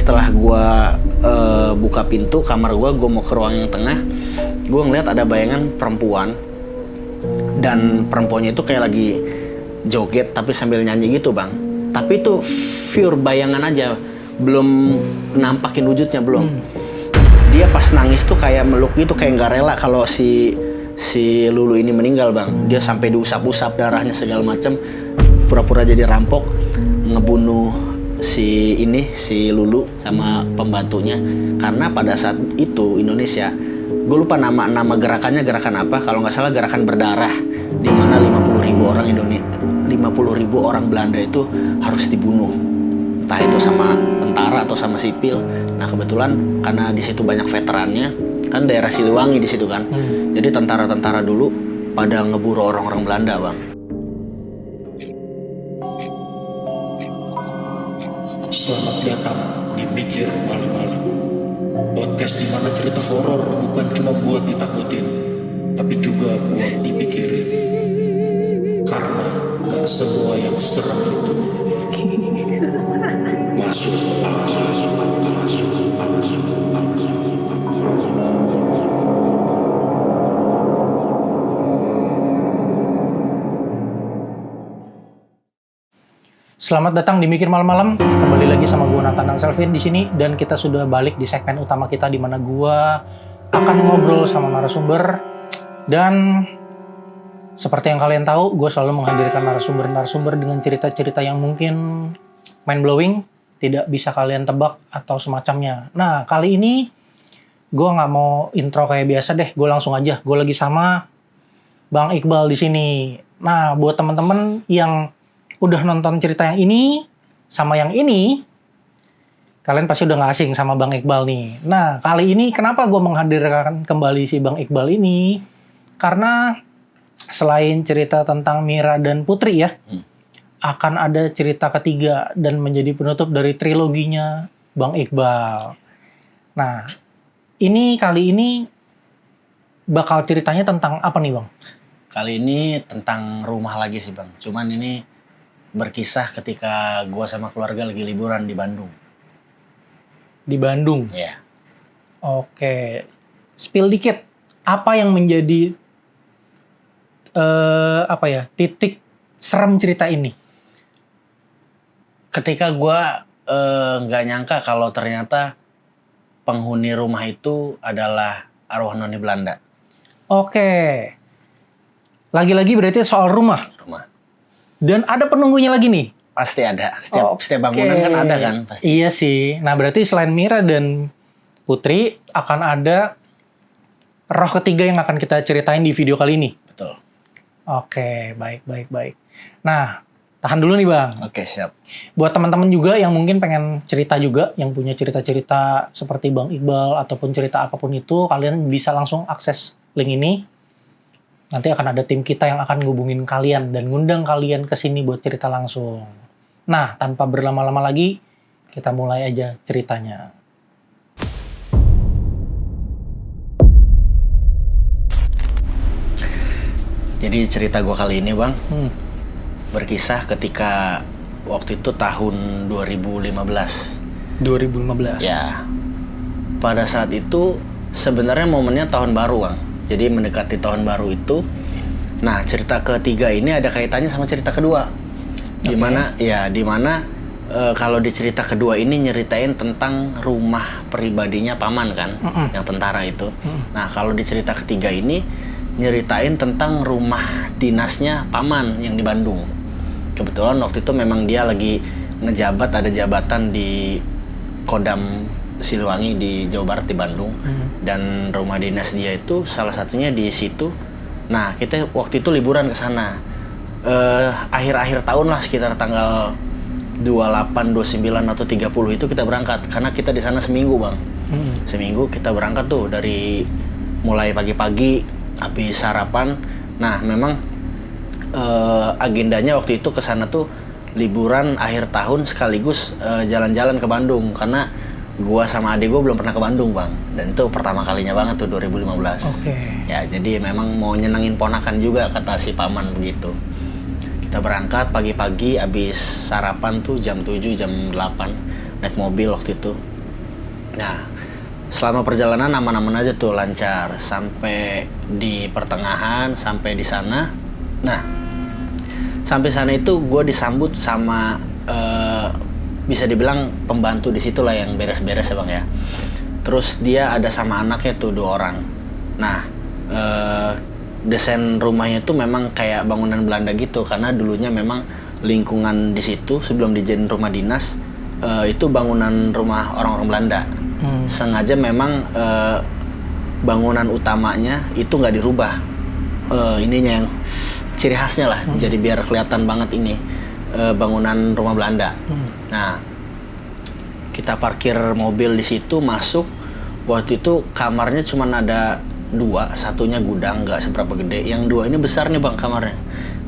setelah gue buka pintu kamar gue mau ke ruang yang tengah, gue ngeliat ada bayangan perempuan. Dan perempuannya itu kayak lagi joget tapi sambil nyanyi gitu bang. Tapi itu pure bayangan aja, belum nampakin wujudnya belum. Dia pas nangis tuh kayak meluk gitu, kayak nggak rela kalau si Lulu ini meninggal bang. Dia sampai diusap-usap darahnya segala macam, pura-pura jadi rampok, ngebunuh si Lulu sama pembantunya. Karena pada saat itu Indonesia, gue lupa nama gerakannya, gerakan apa, kalau nggak salah gerakan berdarah, di mana 50.000 orang Belanda itu harus dibunuh, entah itu sama tentara atau sama sipil. Nah kebetulan karena di situ banyak veterannya, kan daerah Siliwangi di situ kan, jadi tentara-tentara dulu pada ngeburu orang-orang Belanda bang. Selamat datang di Mikir Malam-Malam, podcast di mana cerita horor bukan cuma buat ditakutin, tapi juga buat dipikirin. Karena gak semua yang serem itu masuk akal. Selamat datang di Mikir Malam-Malam. Kembali lagi sama gue Nathan dan Selvin di sini, dan kita sudah balik di segmen utama kita di mana gue akan ngobrol sama narasumber. Dan seperti yang kalian tahu, gue selalu menghadirkan narasumber dengan cerita-cerita yang mungkin mind blowing, tidak bisa kalian tebak atau semacamnya. Nah, kali ini gue nggak mau intro kayak biasa deh, gue langsung aja. Gue lagi sama Bang Iqbal di sini. Nah, buat teman-teman yang udah nonton cerita yang ini sama yang ini, kalian pasti udah gak asing sama Bang Iqbal nih. Nah, kali ini kenapa gue menghadirkan kembali si Bang Iqbal ini? Karena selain cerita tentang Mira dan Putri ya, akan ada cerita ketiga dan menjadi penutup dari triloginya Bang Iqbal. Nah, kali ini bakal ceritanya tentang apa nih Bang? Kali ini tentang rumah lagi sih bang, cuman ini berkisah ketika gue sama keluarga lagi liburan di Bandung. Di Bandung? Iya. Oke. Spill dikit. Apa yang menjadi titik serem cerita ini? Ketika gue nggak nyangka kalau ternyata penghuni rumah itu adalah arwah noni Belanda. Oke. Lagi-lagi berarti soal rumah. Dan ada penunggunya lagi nih? Pasti ada. Setiap bangunan kan ada kan? Pasti. Iya sih. Nah berarti selain Mira dan Putri, akan ada roh ketiga yang akan kita ceritain di video kali ini? Betul. Oke, baik. Nah, tahan dulu nih Bang. Oke, siap. Buat teman-teman juga yang mungkin pengen cerita juga, yang punya cerita-cerita seperti Bang Iqbal, ataupun cerita apapun itu, kalian bisa langsung akses link ini. Nanti akan ada tim kita yang akan ngubungin kalian dan ngundang kalian ke sini buat cerita langsung. Nah, tanpa berlama-lama lagi, kita mulai aja ceritanya. Jadi cerita gue kali ini bang, berkisah ketika waktu itu tahun 2015. 2015? Ya, pada saat itu sebenarnya momennya tahun baru bang. Jadi mendekati tahun baru itu, nah cerita ketiga ini ada kaitannya sama cerita kedua. Dimana kalau di cerita kedua ini nyeritain tentang rumah pribadinya paman kan, yang tentara itu. Nah kalau di cerita ketiga ini nyeritain tentang rumah dinasnya paman yang di Bandung. Kebetulan waktu itu memang dia lagi ngejabat, ada jabatan di Kodam Siliwangi di Jawa Barat di Bandung. Dan rumah dinas dia itu salah satunya di situ. Nah kita waktu itu liburan ke sana akhir-akhir tahun lah, sekitar tanggal 28, 29 atau 30 itu kita berangkat karena kita di sana seminggu bang. Seminggu kita berangkat tuh dari mulai pagi-pagi habis sarapan. Nah memang agendanya waktu itu ke sana tuh liburan akhir tahun sekaligus jalan-jalan ke Bandung karena gua sama adik gua belum pernah ke Bandung bang, dan itu pertama kalinya banget tuh 2015. Ya jadi memang mau nyenengin ponakan juga kata si paman begitu. Kita berangkat pagi-pagi abis sarapan tuh jam 7 jam 8 naik mobil waktu itu Nah, selama perjalanan aman-aman aja tuh, lancar sampai di pertengahan, sampai di sana. Nah, sampai sana itu gue disambut sama bisa dibilang pembantu di situ lah yang beres-beres ya bang ya. Terus dia ada sama anaknya tuh 2 orang. Nah, desain rumahnya itu memang kayak bangunan Belanda gitu, karena dulunya memang lingkungan di situ sebelum dijadiin rumah dinas itu bangunan rumah orang-orang Belanda. Sengaja memang bangunan utamanya itu nggak dirubah, ininya yang ciri khasnya lah. Jadi biar kelihatan banget ini bangunan rumah Belanda. Nah, kita parkir mobil di situ, masuk. Waktu itu kamarnya cuma ada 2, satunya gudang nggak seberapa gede. Yang 2 ini besar nih bang kamarnya.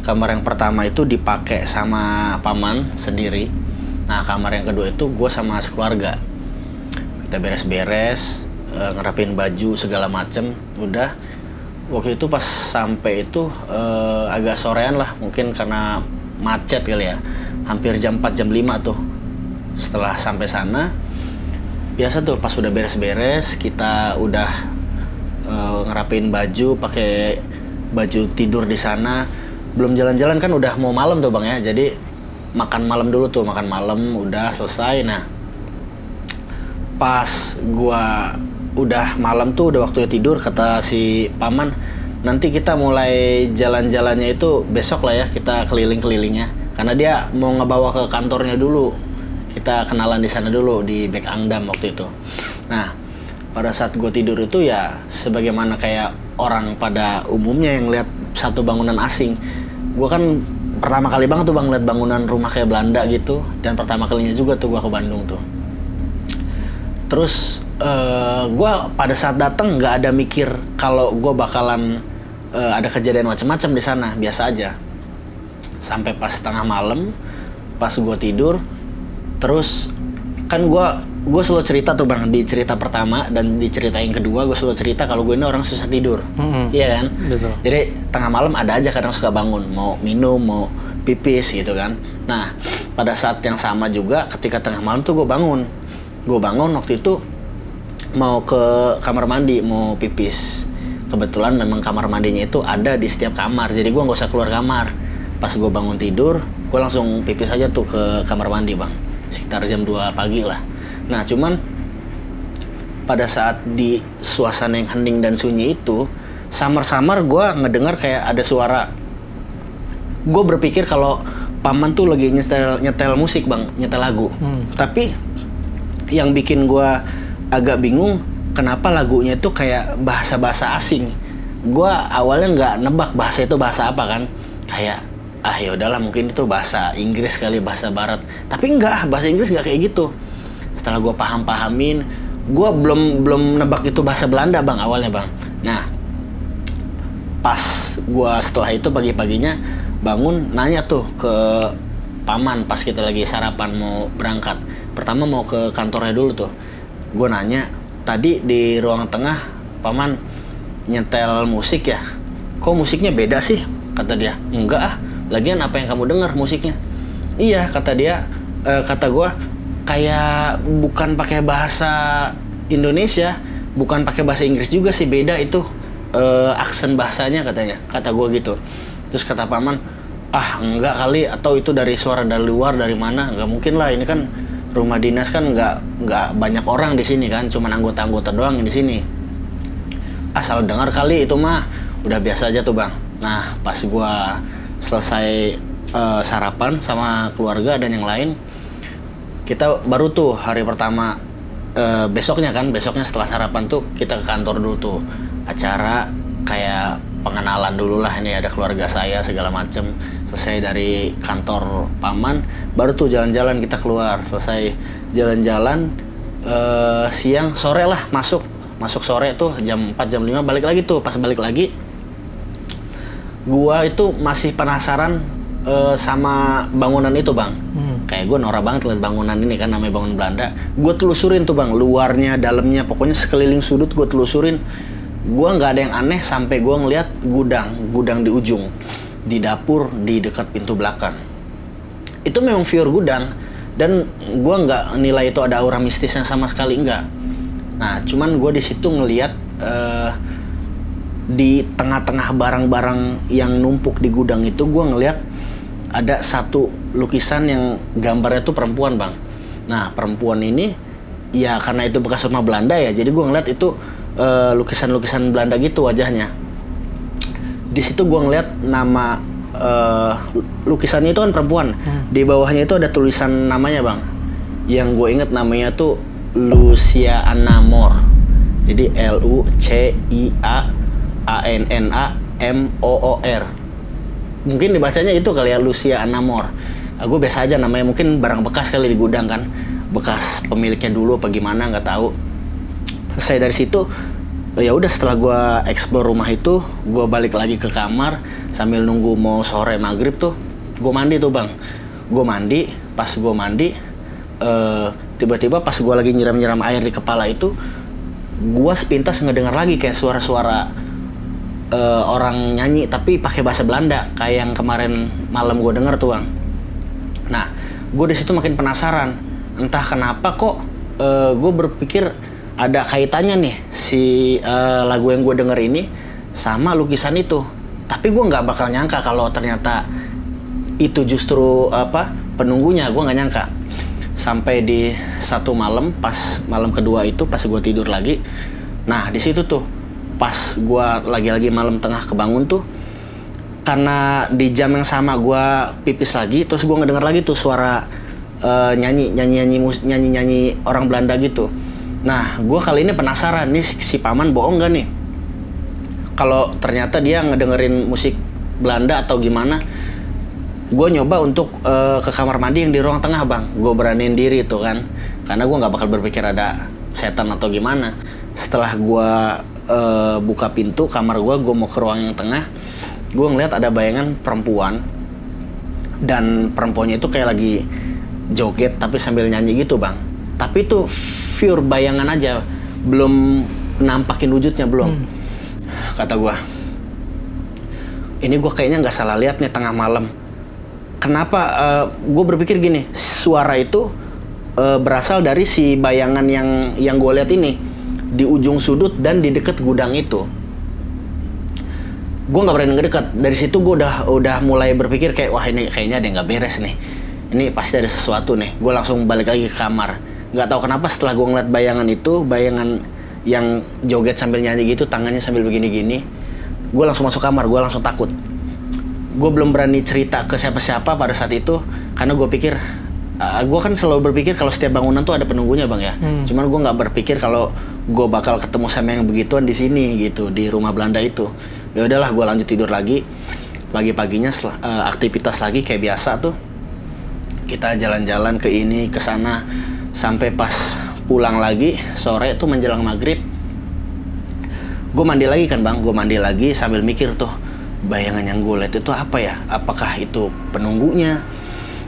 Kamar yang pertama itu dipakai sama paman sendiri. Nah, kamar yang kedua itu gue sama sekeluarga. Kita beres-beres, ngerapin baju segala macem. Udah, waktu itu pas sampai itu agak sorean lah, mungkin karena macet kali ya. Hampir jam 4, jam 5 tuh. Setelah sampai sana, biasa tuh pas udah beres-beres, kita udah ngerapin baju, pakai baju tidur di sana. Belum jalan-jalan kan udah mau malam tuh bang ya. Jadi makan malam dulu tuh, makan malam udah selesai. Nah, pas gua udah malam tuh, udah waktunya tidur, kata si paman, nanti kita mulai jalan-jalannya itu besok lah ya, kita keliling-kelilingnya. Karena dia mau ngebawa ke kantornya dulu. Kita kenalan di sana dulu, di Bek Angdam waktu itu. Nah, pada saat gue tidur itu ya sebagaimana kayak orang pada umumnya yang lihat satu bangunan asing. Gue kan pertama kali banget tuh bang lihat bangunan rumah kayak Belanda gitu. Dan pertama kalinya juga tuh gue ke Bandung tuh. Terus gue pada saat datang nggak ada mikir kalau gue bakalan ada kejadian macam-macam di sana, biasa aja. Sampai pas tengah malam, pas gue tidur, terus kan gue selalu cerita tuh bang, di cerita pertama dan di cerita yang kedua gue selalu cerita kalau gue ini orang susah tidur. Iya kan? Betul. Jadi tengah malam ada aja kadang suka bangun, mau minum, mau pipis gitu kan. Nah, pada saat yang sama juga ketika tengah malam tuh gue bangun waktu itu mau ke kamar mandi, mau pipis. Kebetulan memang kamar mandinya itu ada di setiap kamar, jadi gue nggak usah keluar kamar. Pas gue bangun tidur, gue langsung pipis aja tuh ke kamar mandi bang, sekitar jam 2 pagi lah. Nah, cuman pada saat di suasana yang hening dan sunyi itu, samar-samar gue ngedengar kayak ada suara. Gue berpikir kalau paman tuh lagi nyetel musik bang, nyetel lagu. Tapi yang bikin gue agak bingung, kenapa lagunya itu kayak bahasa-bahasa asing. Gue awalnya nggak nebak bahasa itu bahasa apa kan, kayak ya udahlah mungkin itu bahasa Inggris kali, bahasa Barat. Tapi enggak, bahasa Inggris nggak kayak gitu. Setelah gue pahamin, gue belum nebak itu bahasa Belanda bang awalnya bang. Nah, pas gue setelah itu pagi-paginya bangun nanya tuh ke paman pas kita lagi sarapan mau berangkat. Pertama mau ke kantornya dulu tuh. Gue nanya, tadi di ruang tengah paman nyetel musik ya? Kok musiknya beda sih? Kata dia. Enggak ah, lagian apa yang kamu dengar musiknya? Iya, kata dia. Kata gue, kayak bukan pakai bahasa Indonesia, bukan pakai bahasa Inggris juga sih, beda itu aksen bahasanya katanya. Kata gue gitu. Terus kata paman, enggak kali, atau itu dari suara dari luar, dari mana? Enggak mungkin lah, ini kan rumah dinas kan nggak banyak orang di sini kan, cuman anggota-anggota doang yang di sini. Asal dengar kali itu mah, udah biasa aja tuh bang. Nah, pas gua selesai sarapan sama keluarga dan yang lain, kita baru tuh hari pertama besoknya setelah sarapan tuh kita ke kantor dulu tuh, acara kayak pengenalan dulu lah, ini ada keluarga saya segala macem. Selesai dari kantor paman, baru tuh jalan-jalan kita keluar. Selesai jalan-jalan siang, sore lah masuk sore tuh jam 4 jam 5 balik lagi tuh. Pas balik lagi, gua itu masih penasaran sama bangunan itu bang. Kayak gue norak banget liat bangunan ini kan, namanya bangunan Belanda. Gue telusurin tuh bang, luarnya, dalamnya, pokoknya sekeliling sudut gue telusurin. Gue nggak ada yang aneh sampai gue ngeliat gudang di ujung, di dapur di dekat pintu belakang. Itu memang pure gudang, dan gue nggak nilai itu ada aura mistisnya sama sekali, enggak. Nah, cuman gue di situ ngelihat di tengah-tengah barang-barang yang numpuk di gudang itu, gue ngelihat ada satu lukisan yang gambarnya tuh perempuan, Bang. Nah, perempuan ini ya karena itu bekas rumah Belanda ya, jadi gue ngeliat itu lukisan-lukisan Belanda gitu wajahnya. Di situ gue ngeliat nama lukisannya itu kan perempuan. Di bawahnya itu ada tulisan namanya, Bang. Yang gue inget namanya tuh Lucia Anna Moore. Jadi LUCIAANNAMOOR. Mungkin dibacanya itu kali ya, Lucia Anna Moore. Gue biasa aja namanya, mungkin barang bekas kali di gudang kan, bekas pemiliknya dulu apa gimana nggak tahu. Selesai dari situ, ya udah setelah gue explore rumah itu, gue balik lagi ke kamar sambil nunggu mau sore maghrib tuh, gue mandi tuh, Bang. Gue mandi, pas gue mandi, tiba-tiba pas gue lagi nyiram-nyiram air di kepala itu, gue sepintas ngedengar lagi kayak suara-suara orang nyanyi tapi pakai bahasa Belanda kayak yang kemarin malam gue denger tuh, Bang. Nah, gue di situ makin penasaran, entah kenapa kok gue berpikir ada kaitannya nih si lagu yang gue denger ini sama lukisan itu. Tapi gue nggak bakal nyangka kalau ternyata itu justru penunggunya. Gue nggak nyangka sampai di satu malam, pas malam kedua itu pas gue tidur lagi. Nah, di situ tuh pas gue lagi malam tengah kebangun tuh, karena di jam yang sama gue pipis lagi, terus gue ngedenger lagi tuh suara nyanyi orang Belanda gitu. Nah, gue kali ini penasaran nih si paman bohong gak nih kalau ternyata dia ngedengerin musik Belanda atau gimana. Gue nyoba untuk ke kamar mandi yang di ruang tengah, Bang. Gue beraniin diri tuh kan, karena gue nggak bakal berpikir ada setan atau gimana. Setelah gue buka pintu kamar gue mau ke ruang yang tengah, gue ngeliat ada bayangan perempuan, dan perempuannya itu kayak lagi joget tapi sambil nyanyi gitu, Bang. Tapi itu pure bayangan aja, belum nampakin wujudnya, belum. Kata gue, ini gue kayaknya nggak salah lihat nih tengah malam. Kenapa gue berpikir gini, suara itu berasal dari si bayangan yang gue lihat ini di ujung sudut dan di deket gudang itu. Gue nggak berani ngedekat. Dari situ gue udah mulai berpikir kayak, wah ini kayaknya ada yang nggak beres nih. Ini pasti ada sesuatu nih. Gue langsung balik lagi ke kamar. Nggak tahu kenapa setelah gue ngeliat bayangan itu, bayangan yang joget sambil nyanyi gitu, tangannya sambil begini-gini, gue langsung masuk kamar. Gue langsung takut. Gue belum berani cerita ke siapa-siapa pada saat itu, karena gue pikir, gue kan selalu berpikir kalau setiap bangunan tuh ada penunggunya, Bang ya. Cuman gue nggak berpikir kalau gue bakal ketemu sama yang begituan di sini gitu, di rumah Belanda itu. Ya udahlah, gue lanjut tidur lagi. Pagi-paginya aktivitas lagi kayak biasa tuh. Kita jalan-jalan ke ini ke sana sampai pas pulang lagi sore tuh menjelang maghrib. Gue mandi lagi kan, Bang. Gue mandi lagi sambil mikir tuh, bayangan yang gue lihat itu apa ya? Apakah itu penunggunya?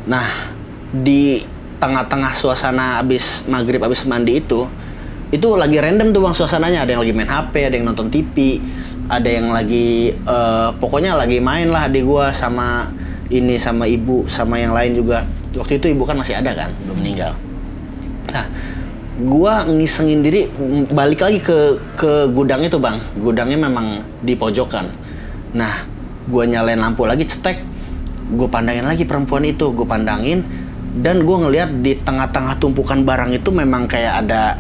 Nah, di tengah-tengah suasana abis maghrib, abis mandi itu lagi random tuh, Bang, suasananya. Ada yang lagi main HP, ada yang nonton TV, ada yang lagi pokoknya lagi main lah adik gua sama ini, sama ibu, sama yang lain juga. Waktu itu ibu kan masih ada kan, belum meninggal. Nah, gua ngisengin diri balik lagi ke gudang itu, Bang. Gudangnya memang di pojokan. Nah, gua nyalain lampu lagi, cetek. Gua pandangin lagi perempuan itu, gua pandangin, dan gua ngeliat di tengah-tengah tumpukan barang itu memang kayak ada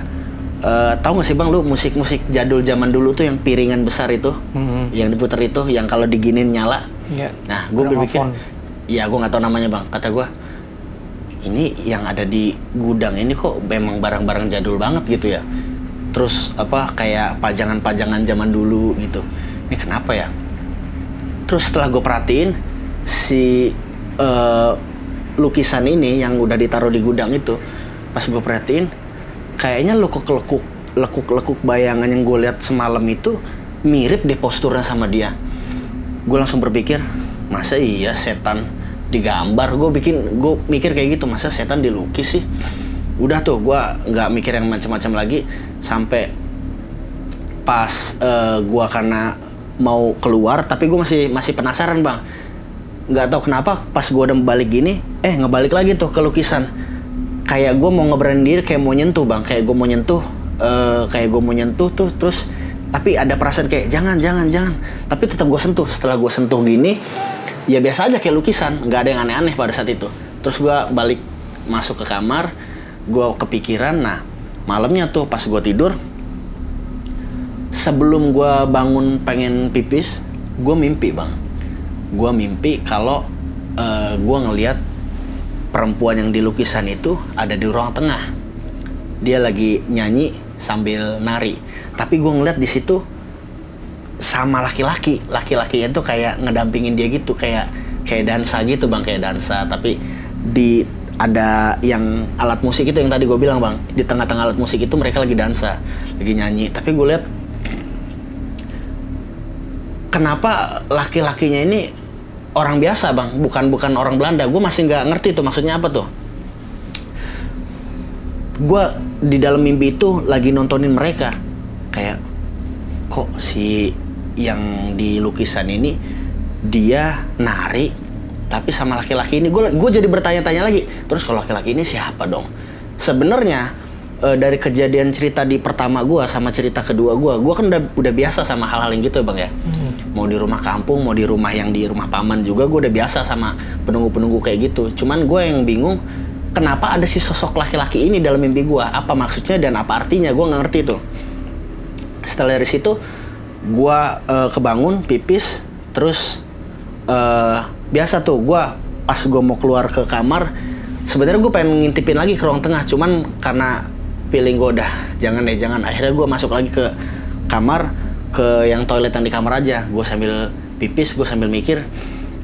tahu nggak sih, Bang, lu musik-musik jadul zaman dulu tuh yang piringan besar itu, yang diputer itu, yang kalau diginin nyala. Yeah. Nah, gue berpikir, ya gue nggak tahu namanya, Bang. Kata gue, ini yang ada di gudang ini kok memang barang-barang jadul banget gitu ya. Terus kayak pajangan-pajangan zaman dulu gitu. Ini kenapa ya? Terus setelah gue perhatiin si lukisan ini yang udah ditaruh di gudang itu, pas gue perhatiin, kayaknya lekuk-lekuk bayangan yang gue lihat semalam itu mirip deh posturnya sama dia. Gue langsung berpikir, masa iya setan digambar? Gue mikir kayak gitu, masa setan dilukis sih? Udah tuh, gue nggak mikir yang macam-macam lagi sampai pas gue karena mau keluar, tapi gue masih penasaran, Bang. Nggak tahu kenapa pas gue udah balik gini, ngebalik lagi tuh ke lukisan. Kayak gue mau ngeberani diri, kayak mau nyentuh, Bang. Kayak gue mau nyentuh kayak gue mau nyentuh tuh, terus tapi ada perasaan kayak jangan, tapi tetap gue sentuh. Setelah gue sentuh gini, ya biasa aja kayak lukisan, nggak ada yang aneh-aneh pada saat itu. Terus gue balik masuk ke kamar, gue kepikiran. Nah malamnya tuh pas gue tidur, sebelum gue bangun pengen pipis, gue mimpi bang. Gue mimpi kalau gue ngelihat perempuan yang di lukisan itu ada di ruang tengah. Dia lagi nyanyi sambil nari. Tapi gue ngeliat di situ sama laki-laki. Laki-lakinya tuh kayak ngedampingin dia gitu, kayak dansa gitu bang, kayak dansa. Tapi ada yang alat musik itu yang tadi gue bilang bang. Di tengah-tengah alat musik itu mereka lagi dansa, lagi nyanyi. Tapi gue lihat kenapa laki-lakinya ini orang biasa bang, bukan orang Belanda. Gue masih nggak ngerti tuh maksudnya apa tuh. Gue di dalam mimpi itu lagi nontonin mereka, kayak kok si yang di lukisan ini dia nari tapi sama laki-laki ini. Gue jadi bertanya-tanya lagi, terus kalau laki-laki ini siapa dong? Sebenarnya dari kejadian cerita di pertama gue sama cerita kedua gue kan udah biasa sama hal-hal yang gitu ya bang ya. Mau di rumah kampung, mau di rumah yang di rumah paman juga gue udah biasa sama penunggu-penunggu kayak gitu. Cuman gue yang bingung, kenapa ada si sosok laki-laki ini dalam mimpi gue? Apa maksudnya dan apa artinya? Gue nggak ngerti tuh. Setelah dari situ, gue kebangun, pipis, terus biasa tuh gue pas gue mau keluar ke kamar, sebenarnya gue pengen ngintipin lagi ke ruang tengah, cuman karena feeling gue udah jangan. Akhirnya gue masuk lagi ke kamar, ke yang toilet yang di kamar aja. Gue sambil pipis, gue sambil mikir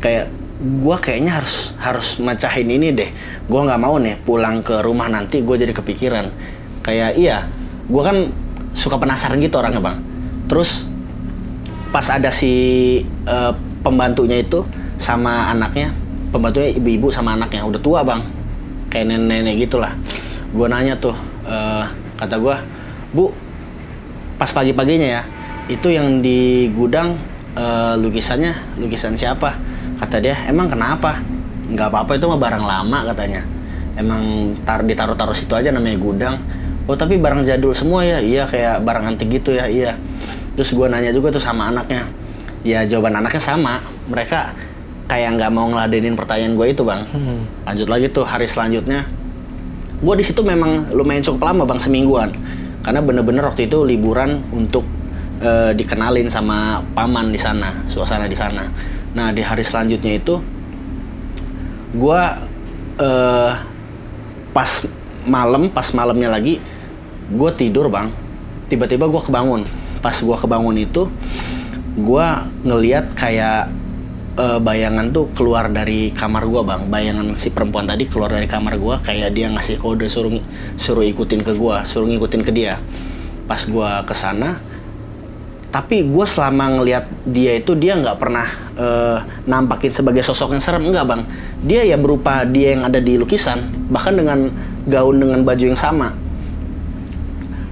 kayak gue kayaknya harus mecahin ini deh. Gue nggak mau nih pulang ke rumah nanti gue jadi kepikiran. Kayak iya, gue kan suka penasaran gitu orangnya bang. Terus pas ada si pembantunya itu sama anaknya, pembantunya ibu-ibu sama anaknya udah tua bang, kayak nenek-nenek gitulah. Gue nanya tuh, kata gue, Bu, pas pagi-paginya ya, itu yang di gudang lukisan siapa? Kata dia, emang kenapa? Nggak apa-apa, itu mah barang lama katanya. Emang ditaruh-taruh situ aja namanya gudang. Oh tapi barang jadul semua ya? Iya kayak barang antik gitu ya, iya. Terus gue nanya juga tuh sama anaknya. Ya jawaban anaknya sama. Mereka kayak nggak mau ngeladenin pertanyaan gue itu bang. Lanjut lagi tuh hari selanjutnya. Gue di situ memang lumayan cukup lama bang, semingguan. Karena bener-bener waktu itu liburan untuk dikenalin sama paman di sana, suasana di sana. Nah di hari selanjutnya itu gue pas malamnya lagi gue tidur bang, tiba-tiba gue kebangun. Pas gue kebangun itu gue ngeliat kayak bayangan tuh keluar dari kamar gue bang. Bayangan si perempuan tadi keluar dari kamar gue, kayak dia ngasih kode suruh ikutin ke gue, suruh ngikutin ke dia. Pas gue kesana, tapi gue selama ngeliat dia itu dia nggak pernah nampakin sebagai sosok yang serem, enggak bang. Dia ya berupa dia yang ada di lukisan, bahkan dengan gaun dengan baju yang sama.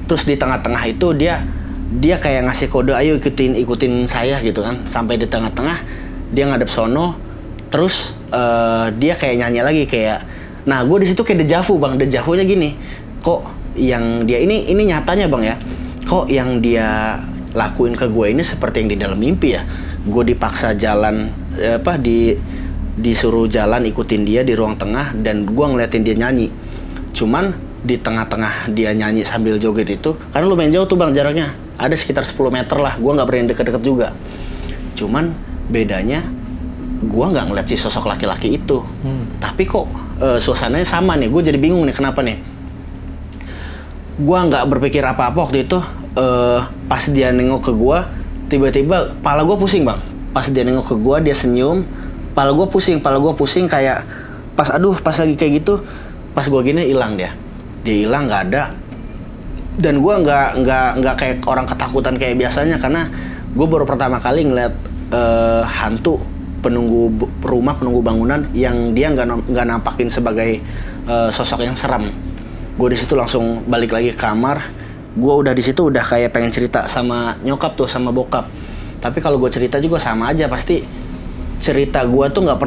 Terus di tengah-tengah itu dia kayak ngasih kode, ayo ikutin saya gitu kan. Sampai di tengah-tengah dia ngadep sono, terus dia kayak nyanyi lagi kayak. Nah gue di situ kayak dejavu bang. Dejavunya gini, kok yang dia ini nyatanya bang ya, kok yang dia lakuin ke gue ini seperti yang di dalam mimpi ya. Gue dipaksa jalan disuruh jalan ikutin dia di ruang tengah, dan gue ngeliatin dia nyanyi. Cuman di tengah-tengah dia nyanyi sambil joget itu, karena lumayan jauh tuh bang jaraknya, ada sekitar 10 meter lah. Gue nggak berani deket-deket juga. Cuman bedanya gue nggak ngeliat si sosok laki-laki itu, tapi kok suasananya sama nih. Gue jadi bingung nih kenapa nih. Gue nggak berpikir apa-apa waktu itu. Pas dia nengok ke gue, tiba-tiba kepala gue pusing bang. Pas dia nengok ke gue, dia senyum, kepala gue pusing kayak pas lagi kayak gitu, pas gue gini hilang dia hilang, nggak ada. Dan gue nggak kayak orang ketakutan kayak biasanya, karena gue baru pertama kali ngeliat hantu penunggu bangunan yang dia nggak nampakin sebagai sosok yang seram. Gue di situ langsung balik lagi ke kamar. Gue udah di situ udah kayak pengen cerita sama nyokap tuh, sama bokap. Tapi kalau gue cerita juga sama aja, pasti cerita gue tuh nggak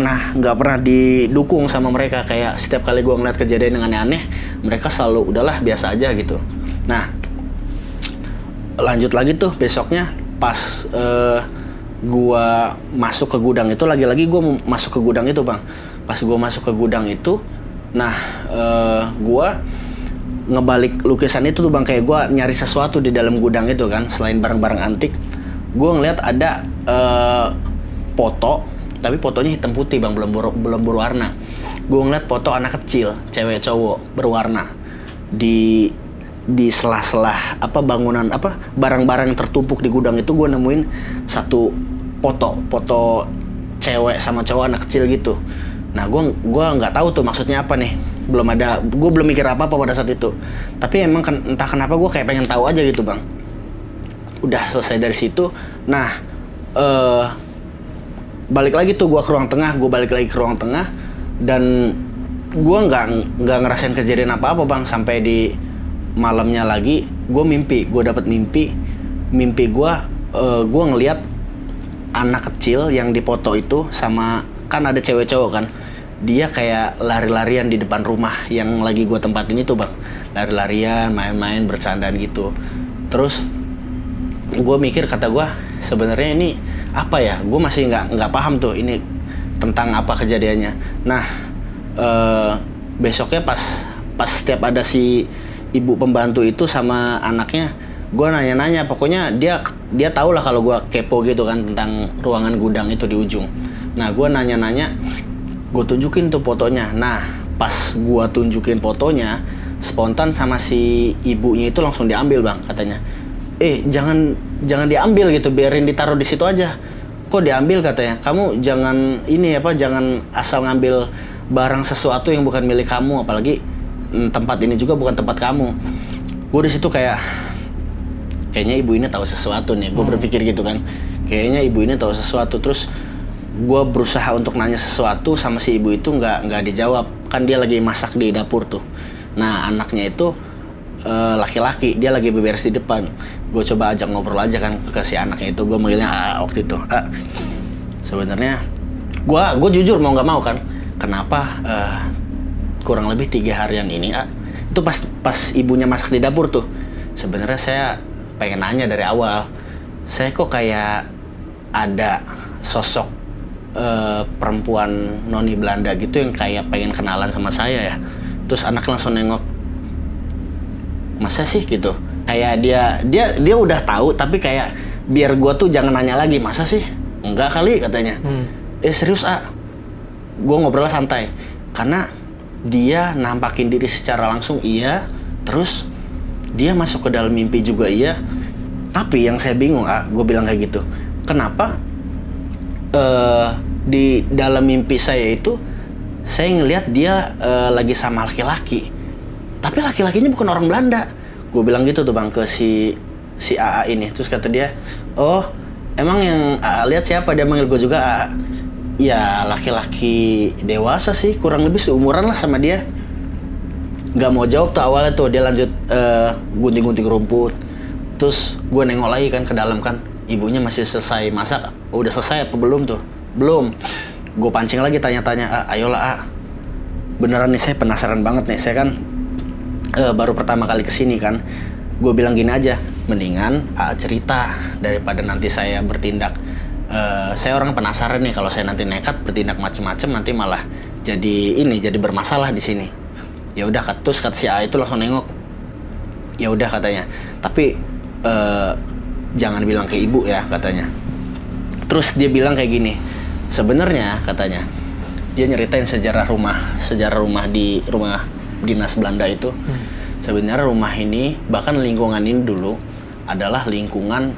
pernah didukung sama mereka. Kayak setiap kali gue ngeliat kejadian yang aneh-aneh, mereka selalu udahlah biasa aja gitu. Nah lanjut lagi tuh besoknya pas gua masuk ke gudang itu, lagi-lagi gua masuk ke gudang itu bang. Pas gua masuk ke gudang itu, nah gua ngebalik lukisan itu tuh bang, kayak gua nyari sesuatu di dalam gudang itu kan, selain barang-barang antik. Gua ngeliat ada foto, tapi fotonya hitam putih bang, belum berwarna. Gua ngeliat foto anak kecil, cewek cowok berwarna di sela-sela bangunan barang-barang yang tertumpuk di gudang itu. Gue nemuin satu foto cewek sama cowok anak kecil gitu. Nah gue nggak tahu tuh maksudnya apa nih, gue belum mikir apa pada saat itu. Tapi emang entah kenapa gue kayak pengen tahu aja gitu bang. Udah selesai dari situ, nah balik lagi tuh gue ke ruang tengah, dan gue nggak ngerasain kejadian apa-apa bang, sampai di malamnya lagi gue dapat mimpi gue ngelihat anak kecil yang dipoto itu sama, kan ada cewek cowok kan, dia kayak lari-larian di depan rumah yang lagi gue tempatin itu bang, lari-larian, main-main, bercandaan gitu. Terus gue mikir, kata gue sebenarnya ini apa ya, gue masih nggak paham tuh ini tentang apa kejadiannya. Nah besoknya pas setiap ada si ibu pembantu itu sama anaknya, gue nanya-nanya, pokoknya dia tahu lah kalau gue kepo gitu kan tentang ruangan gudang itu di ujung. Nah gue nanya-nanya, gue tunjukin tuh fotonya. Nah pas gue tunjukin fotonya, spontan sama si ibunya itu langsung diambil bang, katanya. Jangan diambil gitu, biarin ditaruh di situ aja. Kok diambil, katanya? Kamu jangan jangan asal ngambil barang sesuatu yang bukan milik kamu, apalagi tempat ini juga bukan tempat kamu. Gue di situ kayaknya ibu ini tahu sesuatu nih. Gue berpikir gitu kan, kayaknya ibu ini tahu sesuatu. Terus gue berusaha untuk nanya sesuatu sama si ibu itu, nggak dijawab. Kan dia lagi masak di dapur tuh. Nah anaknya itu laki-laki, dia lagi beberes di depan. Gue coba ajak ngobrol aja kan ke si anaknya itu. Gue manggilnya A waktu itu. Sebenarnya gue jujur mau nggak mau kan, kenapa kurang lebih 3 harian ini itu pas ibunya masak di dapur tuh, sebenarnya saya pengen nanya dari awal, saya kok kayak ada sosok perempuan noni Belanda gitu yang kayak pengen kenalan sama saya ya. Terus anak langsung nengok, masa sih gitu, kayak dia udah tahu tapi kayak biar gua tuh jangan nanya lagi, masa sih, enggak kali katanya. Serius gue ngobrol santai karena dia nampakin diri secara langsung iya, terus dia masuk ke dalam mimpi juga iya. Tapi yang saya bingung gue bilang kayak gitu, kenapa di dalam mimpi saya itu saya ngelihat dia lagi sama laki-laki, tapi laki-lakinya bukan orang Belanda. Gue bilang gitu tuh bang ke si AA ini. Terus kata dia, oh emang yang AA lihat siapa? Dia manggil gue juga AA. Ya laki-laki dewasa sih, kurang lebih seumuran lah sama dia. Gak mau jawab tuh awalnya tuh, dia lanjut gunting-gunting rumput. Terus gue nengok lagi kan ke dalam kan, ibunya masih selesai masak. Udah selesai apa belum tuh? Belum. Gue pancing lagi tanya-tanya, ayolah beneran nih saya penasaran banget nih. Saya kan baru pertama kali kesini kan. Gue bilang gini aja, mendingan cerita daripada nanti saya bertindak. Saya orang penasaran nih, kalau saya nanti nekat bertindak macem-macem nanti malah jadi bermasalah di sini. Ya udah, terus kata si A itu langsung nengok. Ya udah katanya, tapi jangan bilang ke ibu ya katanya. Terus dia bilang kayak gini, sebenarnya katanya dia nyeritain sejarah rumah di rumah dinas Belanda itu. Sebenarnya rumah ini, bahkan lingkungan ini dulu adalah lingkungan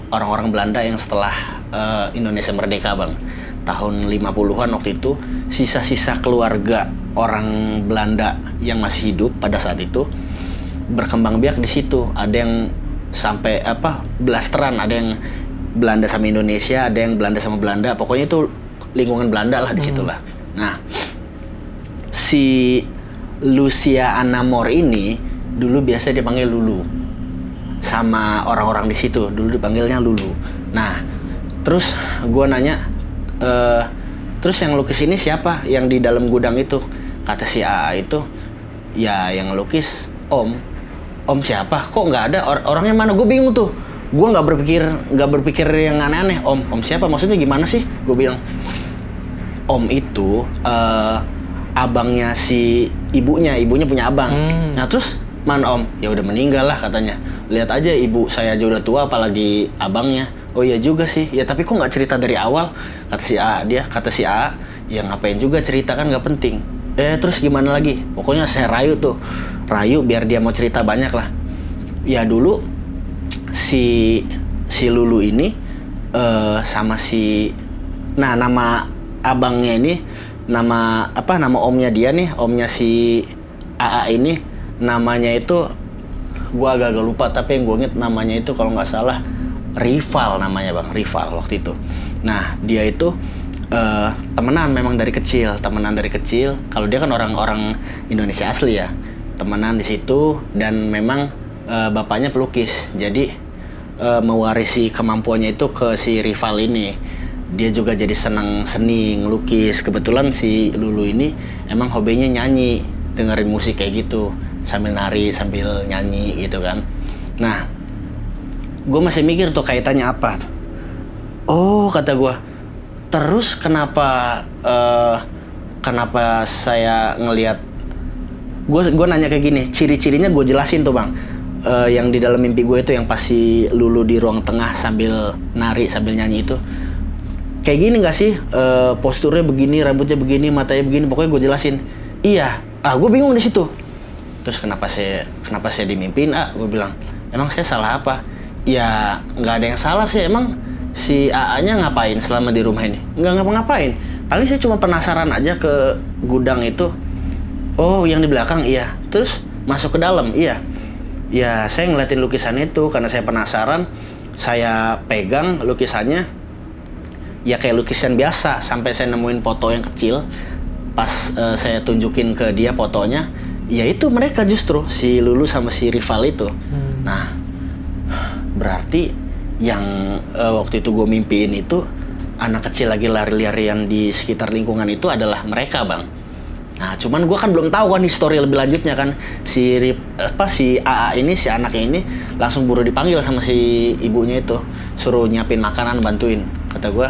orang-orang Belanda yang setelah Indonesia merdeka bang, tahun 50-an waktu itu, sisa-sisa keluarga orang Belanda yang masih hidup pada saat itu berkembang biak di situ. Ada yang sampai blasteran, ada yang Belanda sama Indonesia, ada yang Belanda sama Belanda, pokoknya itu lingkungan Belanda lah di situ lah. Nah, si Lucia Anamor ini dulu biasa dipanggil Lulu sama orang-orang di situ, dulu dipanggilnya Lulu. Nah, terus gue nanya, terus yang lukis ini siapa yang di dalam gudang itu? Kata si AA itu, ya yang lukis Om. Om siapa? Kok nggak ada? Orangnya mana? Gue bingung tuh. Gue nggak berpikir yang aneh-aneh. Om siapa? Maksudnya gimana sih? Gue bilang, Om itu abangnya si ibunya punya abang. Nah terus mana Om? Ya udah meninggal lah katanya. Lihat aja ibu saya aja udah tua, apalagi abangnya. Oh iya juga sih. Ya tapi kok nggak cerita dari awal? Kata si A, ya ngapain juga cerita, kan nggak penting. Terus gimana lagi? Pokoknya saya rayu biar dia mau cerita banyak lah. Ya dulu si Lulu ini sama nama abangnya ini, nama omnya dia nih, omnya si AA ini, namanya itu gua agak lupa, tapi yang gua inget namanya itu kalau nggak salah Rival namanya bang, Rival waktu itu. Nah dia itu temenan memang dari kecil. Kalau dia kan orang Indonesia asli ya, temenan di situ, dan memang bapaknya pelukis, jadi mewarisi kemampuannya itu ke si Rival ini. Dia juga jadi senang seni ngelukis. Kebetulan si Lulu ini emang hobinya nyanyi, dengerin musik kayak gitu, sambil nari sambil nyanyi gitu kan. Nah gue masih mikir tuh kaitannya apa. Oh kata gue, terus kenapa saya ngelihat, gue nanya kayak gini, ciri-cirinya gue jelasin tuh bang. Yang di dalam mimpi gue itu yang pas si Lulu di ruang tengah sambil nari sambil nyanyi itu kayak gini nggak sih, posturnya begini, rambutnya begini, matanya begini, pokoknya gue jelasin. Iya, gue bingung di situ. Terus kenapa saya dimimpiin? Gue bilang, emang saya salah apa? Ya nggak ada yang salah sih, emang si AA-nya ngapain selama di rumah ini? Nggak ngapa-ngapain. Paling saya cuma penasaran aja ke gudang itu. Oh yang di belakang, iya. Terus masuk ke dalam, iya. Ya saya ngeliatin lukisan itu karena saya penasaran. Saya pegang lukisannya, ya kayak lukisan biasa, sampai saya nemuin foto yang kecil. Pas saya tunjukin ke dia fotonya, ya itu mereka justru si Lulu sama si Rival itu. Nah berarti yang waktu itu gue mimpiin itu, anak kecil lagi lari-larian di sekitar lingkungan itu adalah mereka bang. Nah cuman gue kan belum tahu kan histori lebih lanjutnya kan. Si AA ini, si anaknya ini langsung buru dipanggil sama si ibunya itu, suruh nyiapin makanan, bantuin. Kata gue,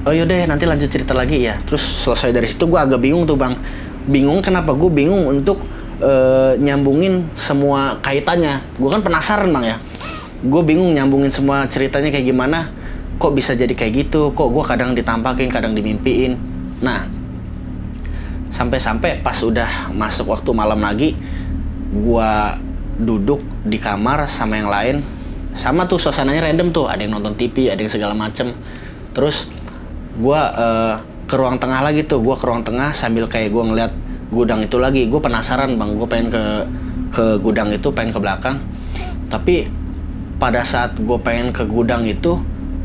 oh yaudah nanti lanjut cerita lagi ya. Terus selesai dari situ gue agak bingung tuh bang. Bingung kenapa? Gue bingung untuk nyambungin semua kaitannya. Gue kan penasaran bang ya. Gue bingung nyambungin semua ceritanya kayak gimana. Kok bisa jadi kayak gitu? Kok gue kadang ditampakin, kadang dimimpiin. Nah sampai pas udah masuk waktu malam lagi, gue duduk di kamar sama yang lain. Sama tuh suasananya random tuh, ada yang nonton TV, ada yang segala macem. Terus gue ke ruang tengah lagi tuh. Gue ke ruang tengah sambil kayak gue ngeliat gudang itu lagi. Gue penasaran bang, gue pengen ke gudang itu, pengen ke belakang. Tapi pada saat gue pengen ke gudang itu,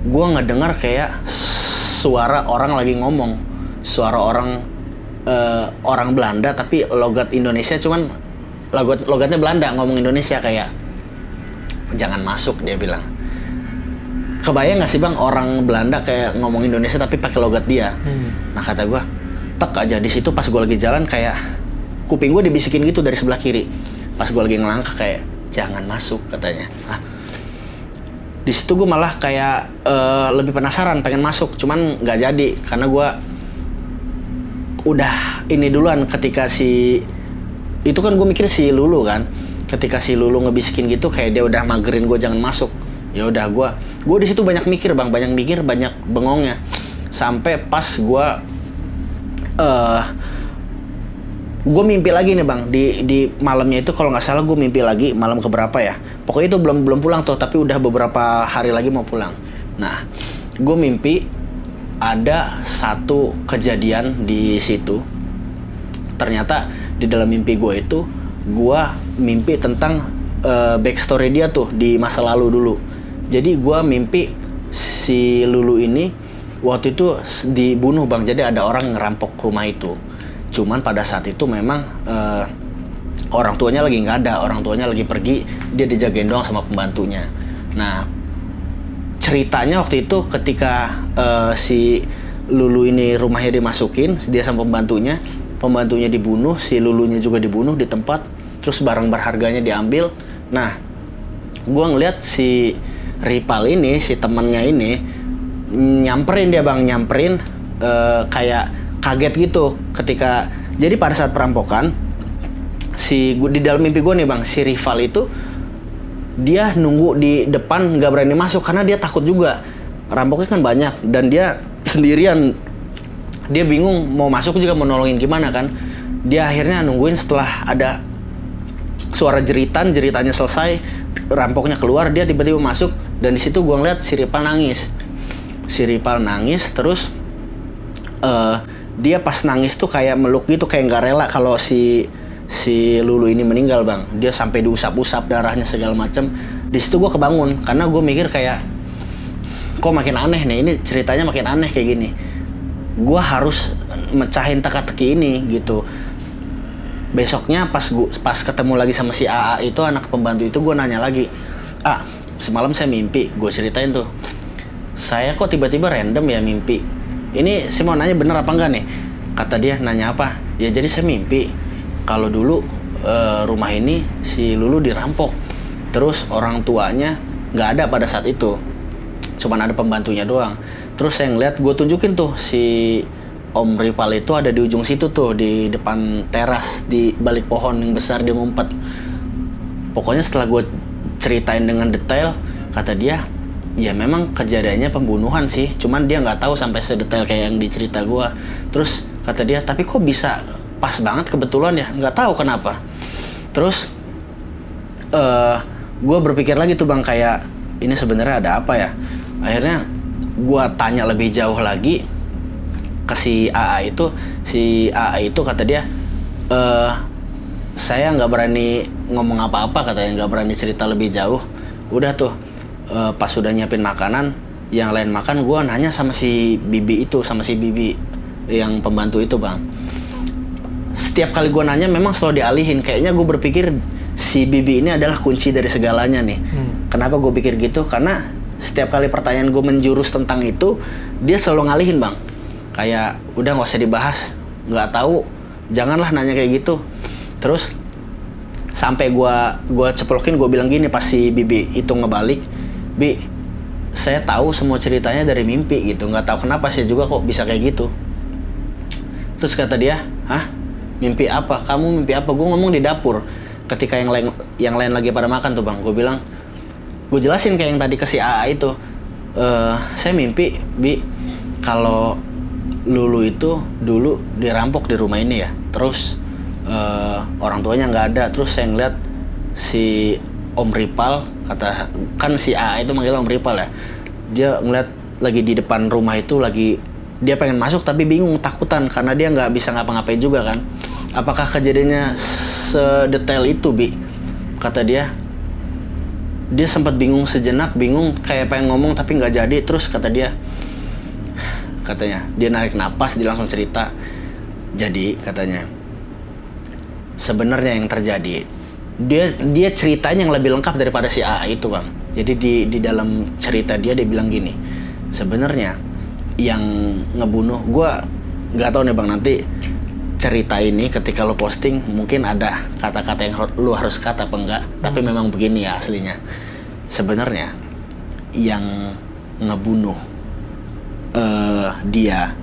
gue ngedengar kayak suara orang lagi ngomong. Suara orang Belanda tapi logat Indonesia, cuman logatnya Belanda, ngomong Indonesia kayak, jangan masuk, dia bilang. Kebayang nggak sih bang, orang Belanda kayak ngomong Indonesia tapi pakai logat dia. Nah kata gue, tek aja di situ. Pas gue lagi jalan kayak kuping gue dibisikin gitu dari sebelah kiri. Pas gue lagi ngelangkah kayak, jangan masuk katanya. Di situ gue malah kayak lebih penasaran, pengen masuk, cuman nggak jadi karena gue udah ini duluan. Ketika itu kan gue mikir si Lulu kan, ketika si Lulu ngebisikin gitu kayak dia udah magerin gue jangan masuk. Ya udah gue di situ banyak mikir bang, banyak bengongnya. Sampai pas gue mimpi lagi nih bang, di malamnya itu kalau nggak salah gue mimpi lagi malam keberapa ya. Pokoknya itu belum pulang tuh, tapi udah beberapa hari lagi mau pulang. Nah gue mimpi ada satu kejadian di situ. Ternyata di dalam mimpi gue itu, gue mimpi tentang backstory dia tuh di masa lalu dulu. Jadi gue mimpi si Lulu ini waktu itu dibunuh bang. Jadi ada orang yang ngerampok rumah itu. Cuman pada saat itu memang orang tuanya lagi nggak ada, orang tuanya lagi pergi, dia dijagain doang sama pembantunya. Nah ceritanya waktu itu ketika si Lulu ini rumahnya dimasukin, dia sama pembantunya dibunuh, si Lulunya juga dibunuh di tempat. terus barang berharganya diambil. Nah, gue ngeliat si Ripal ini, si temennya ini nyamperin dia bang, kayak kaget gitu ketika, jadi pada saat perampokan di dalam mimpi gue nih bang, si Rival itu dia nunggu di depan, nggak berani masuk karena dia takut juga, rampoknya kan banyak dan dia sendirian, dia bingung mau masuk juga mau nolongin gimana kan. Dia akhirnya nungguin setelah ada suara jeritannya selesai, rampoknya keluar, dia tiba-tiba masuk dan di situ gue ngeliat si Ripal nangis terus dia pas nangis tuh kayak meluk gitu, kayak nggak rela kalau si Lulu ini meninggal bang. Dia sampai diusap-usap darahnya segala macam. Di situ gue kebangun karena gue mikir kayak kok makin aneh nih, ini ceritanya makin aneh kayak gini. Gue harus mecahin teka-teki ini gitu. Besoknya pas ketemu lagi sama si AA itu, anak pembantu itu, gue nanya lagi, semalam saya mimpi. Gue ceritain tuh, saya kok tiba-tiba random ya mimpi. Ini saya mau nanya bener apa enggak nih? Kata dia, nanya apa? Ya jadi saya mimpi kalau dulu rumah ini si Lulu dirampok, terus orang tuanya nggak ada pada saat itu, cuman ada pembantunya doang. Terus saya ngeliat, gue tunjukin tuh si Om Ripal itu ada di ujung situ tuh, di depan teras, di balik pohon yang besar dia ngumpet. Pokoknya setelah gue ceritain dengan detail, kata dia, ya memang kejadiannya pembunuhan sih, cuman dia nggak tahu sampai sedetail kayak yang dicerita gue. Terus kata dia, tapi kok bisa pas banget kebetulan ya, nggak tahu kenapa. Terus gue berpikir lagi tuh bang, kayak ini sebenarnya ada apa ya. Akhirnya gue tanya lebih jauh lagi ke si AA itu. Si AA itu kata dia, saya nggak berani ngomong apa-apa, katanya nggak berani cerita lebih jauh. Udah tuh pas sudah nyiapin makanan, yang lain makan, gue nanya sama si Bibi itu, sama si Bibi yang pembantu itu bang. Setiap kali gue nanya memang selalu dialihin. Kayaknya gue berpikir si Bibi ini adalah kunci dari segalanya nih. Kenapa gue pikir gitu? Karena setiap kali pertanyaan gue menjurus tentang itu, dia selalu ngalihin bang. Kayak udah nggak usah dibahas, nggak tahu, janganlah nanya kayak gitu. Terus sampai gue ceplokin, gue bilang gini pas si Bibi itu ngebalik, Bi, saya tahu semua ceritanya dari mimpi gitu, nggak tahu kenapa saya juga kok bisa kayak gitu. Terus kata dia, hah? Mimpi apa? Kamu mimpi apa? Gue ngomong di dapur. Ketika yang lain lagi pada makan tuh bang, gue bilang, gue jelasin kayak yang tadi ke si AA itu. Saya mimpi, Bi, kalau Lulu itu dulu dirampok di rumah ini ya. Terus orang tuanya nggak ada. Terus saya ngeliat si Om Ripal, kan si AA itu manggil Om Ripal ya. Dia ngeliat lagi di depan rumah itu, dia pengen masuk tapi bingung, takutan karena dia nggak bisa ngapa-ngapain juga kan. Apakah kejadiannya sedetail itu, Bi? Kata dia sempat bingung sejenak, kayak pengen ngomong tapi nggak jadi. Terus katanya dia narik napas, dia langsung cerita. Jadi katanya sebenarnya yang terjadi, dia ceritanya yang lebih lengkap daripada si AA itu bang. Jadi di dalam cerita dia bilang gini, sebenarnya yang ngebunuh, gue nggak tahu nih bang, nanti cerita ini ketika lo posting mungkin ada kata-kata yang lo harus kata apa enggak, tapi memang begini ya aslinya. Sebenarnya yang ngebunuh dia